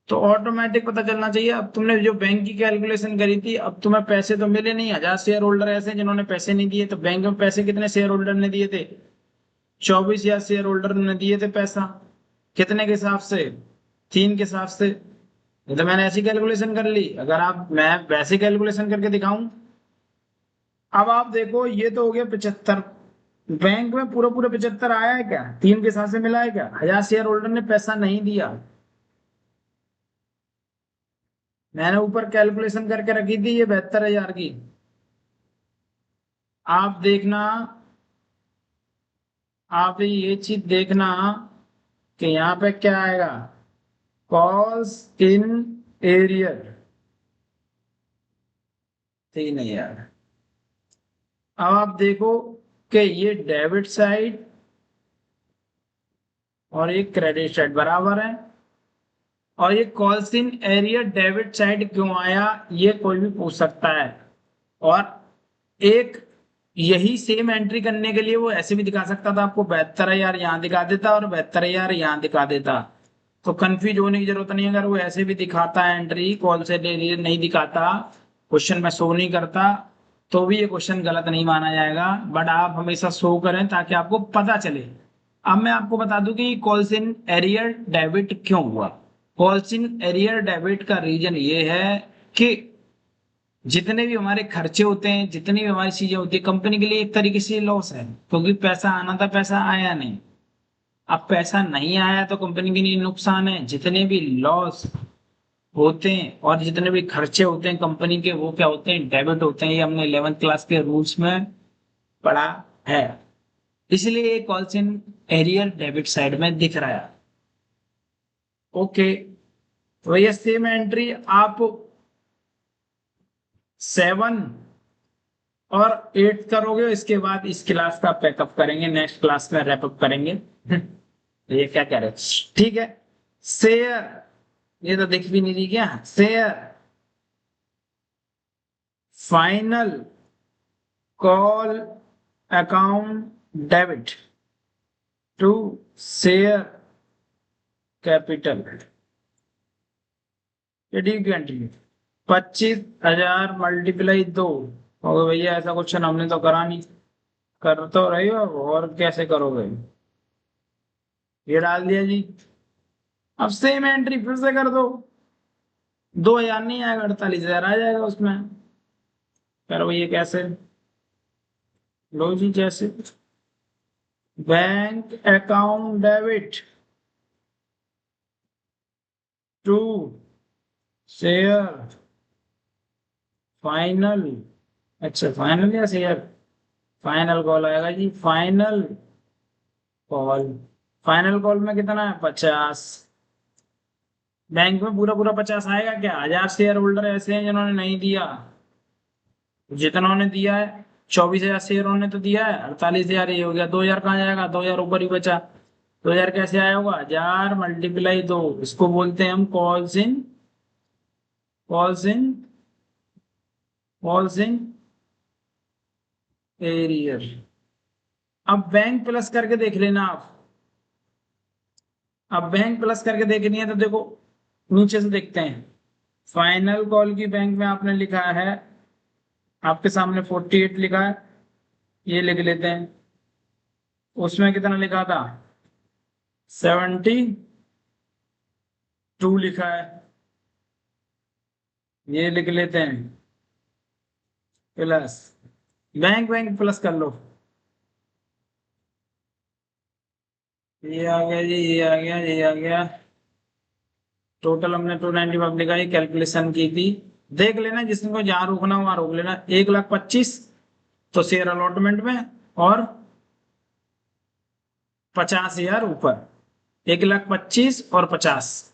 तो ऑटोमेटिक पता चलना चाहिए। अब तुमने जो बैंक की कैलकुलेशन करी थी, अब तुम्हें पैसे तो मिले नहीं। 1,000 शेयर होल्डर ऐसे हैं जिन्होंने पैसे नहीं दिए, तो बैंक में पैसे कितने शेयर होल्डर ने दिए थे? 24,000 शेयर होल्डर ने दिए थे पैसा। कितने के हिसाब से? 3 के हिसाब से। ये तो मैंने ऐसी कैलकुलेशन कर ली। अगर आप, मैं वैसे कैलकुलेशन करके दिखाऊं, अब आप देखो, ये तो हो गया 75। बैंक में पूरा पूरा 75 आया है क्या? 3 के हिसाब से मिला है क्या? 1,000 शेयर होल्डर ने पैसा नहीं दिया। मैंने ऊपर कैलकुलेशन करके रखी थी ये 72,000 की। आप देखना, आप ये चीज देखना कि यहाँ पे क्या आएगा, कॉल्स इन एरियर 3,000। अब आप देखो कि ये डेबिट साइड और ये क्रेडिट साइड बराबर है, और ये calls in arrear debit side क्यों आया, ये कोई भी पूछ सकता है। और एक यही सेम एंट्री करने के लिए वो ऐसे भी दिखा सकता था आपको, 72,000 यहाँ दिखा देता और 72,000 यहाँ दिखा देता। तो कंफ्यूज होने की जरूरत नहीं। अगर वो ऐसे भी दिखाता है एंट्री, कॉल से नहीं दिखाता, क्वेश्चन में शो नहीं करता, तो भी ये क्वेश्चन गलत नहीं माना जाएगा। बट आप हमेशा शो करें ताकि आपको पता चले। अब मैं आपको बता दूं कि कॉल्स इन एरियर डेबिट क्यों हुआ। कॉल्स इन एरियर डेबिट का रीजन ये है कि जितने भी हमारे खर्चे होते हैं, जितनी भी हमारी चीजें होती है, कंपनी के लिए एक तरीके से लॉस है, क्योंकि पैसा आना था, पैसा आया नहीं। अब पैसा नहीं आया तो कंपनी के लिए नुकसान है। जितने भी लॉस होते हैं और जितने भी खर्चे होते हैं कंपनी के, वो क्या होते हैं, डेबिट होते हैं। ये हमने 11th क्लास के रूल्स में पढ़ा है। इसलिए ये calls in arrear debit side में दिख रहा है। ओके, तो ये सेम एंट्री आप 7 और 8 करोगे। इसके बाद इस क्लास का पैकअप करेंगे, नेक्स्ट क्लास में रैपअप करेंगे। तो ये क्या कह रहे, ठीक है। शेयर, ये तो दिख भी नहीं रही क्या, share final call account debit to share capital, ये डी की एंट्री। 25,000 मल्टीप्लाई 2 हो गए भैया। ऐसा क्वेश्चन हमने तो करा नहीं, कर तो रही हो, और कैसे करोगे? ये डाल दिया जी। अब सेम एंट्री फिर से कर दो, 2,000 नहीं आएगा, 48,000 आ जाएगा उसमें। करो ये कैसे, लो जी जैसे bank account debit to share final, अच्छा फाइनल या शेयर, फाइनल कॉल आएगा जी, फाइनल कॉल। फाइनल कॉल में कितना है, 50। बैंक में पूरा पूरा 50 आएगा क्या, 1,000 शेयर होल्डर ऐसे हैं जिन्होंने नहीं दिया, जितनों ने दिया है 24,000 शेयरों ने तो दिया है, 48,000 ये हो गया, 2,000 कहाँ जाएगा, 2,000 ऊपर ही बचा। 2,000 कैसे आया होगा, 1,000 मल्टीप्लाई 2, इसको बोलते हैं हम calls in, calls in, calls in arrear. अब बैंक प्लस करके देख लेना आप, अब बैंक प्लस करके देखनी है तो देखो नीचे से देखते हैं। फाइनल कॉल की बैंक में आपने लिखा है, आपके सामने 48 लिखा है, ये लिख लेते हैं। उसमें कितना लिखा था, 72 लिखा है, ये लिख लेते हैं प्लस, बैंक बैंक प्लस कर लो, ये आ गया जी, ये आ गया, ये आ गया। टोटल हमने 295 लिखा, ये कैलकुलेशन की थी, देख लेना जिसको जहां रोकना वहां रोक लेना। 1,25,000 तो शेयर अलॉटमेंट में, और 50,000 ऊपर, 1,25,000 और 50,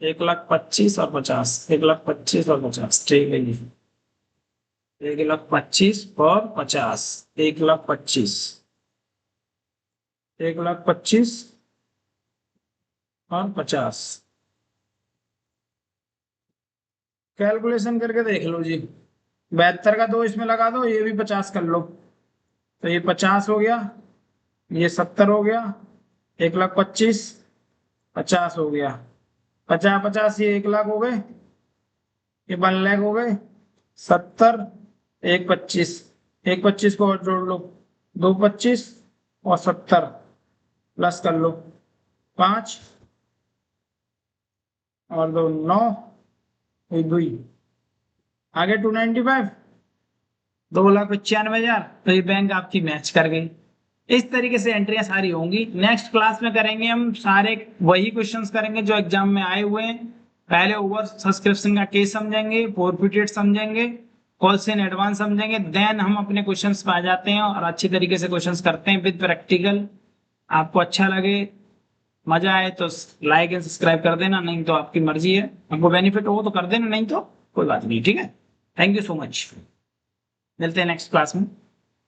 1,25,000 और 50, 1,25,000 और 50, ठीक है जी। 1,25,000 और 50, 1,25,000, 1,25,000 और 50, कैलकुलेशन करके देख लो जी। 72 का 2 इसमें लगा दो, ये भी 50 कर लो, तो ये 50 हो गया, ये 70 हो गया, 1,25,000, 50 हो गया, 50 50, ये 1,00,000 हो गए, ये 1,00,000 हो गए, 70, 1,25,000, 1,25,000 को और जोड़ लो, 2,25,000 और 70 प्लस कर लो, 5 और 2 9, दुई आगे 295, 2,95,000, तो ये बैंक आपकी मैच कर गई। इस तरीके से एंट्रियां सारी होंगी। नेक्स्ट क्लास में करेंगे हम सारे वही क्वेश्चंस करेंगे जो एग्जाम में आए हुए हैं। पहले ओवर सब्सक्रिप्शन का केस समझेंगे, फोरफिटेड समझेंगे, कॉल्स इन एडवांस समझेंगे, देन हम अपने क्वेश्चंस पे आ जाते हैं और अच्छी तरीके से क्वेश्चंस करते हैं विद प्रैक्टिकल। आपको अच्छा लगे, मजा आए तो लाइक एंड सब्सक्राइब कर देना, नहीं तो आपकी मर्जी है, आपको बेनिफिट हो तो कर देना, नहीं तो कोई बात नहीं, ठीक है। थैंक यू सो मच, मिलते हैं नेक्स्ट क्लास में।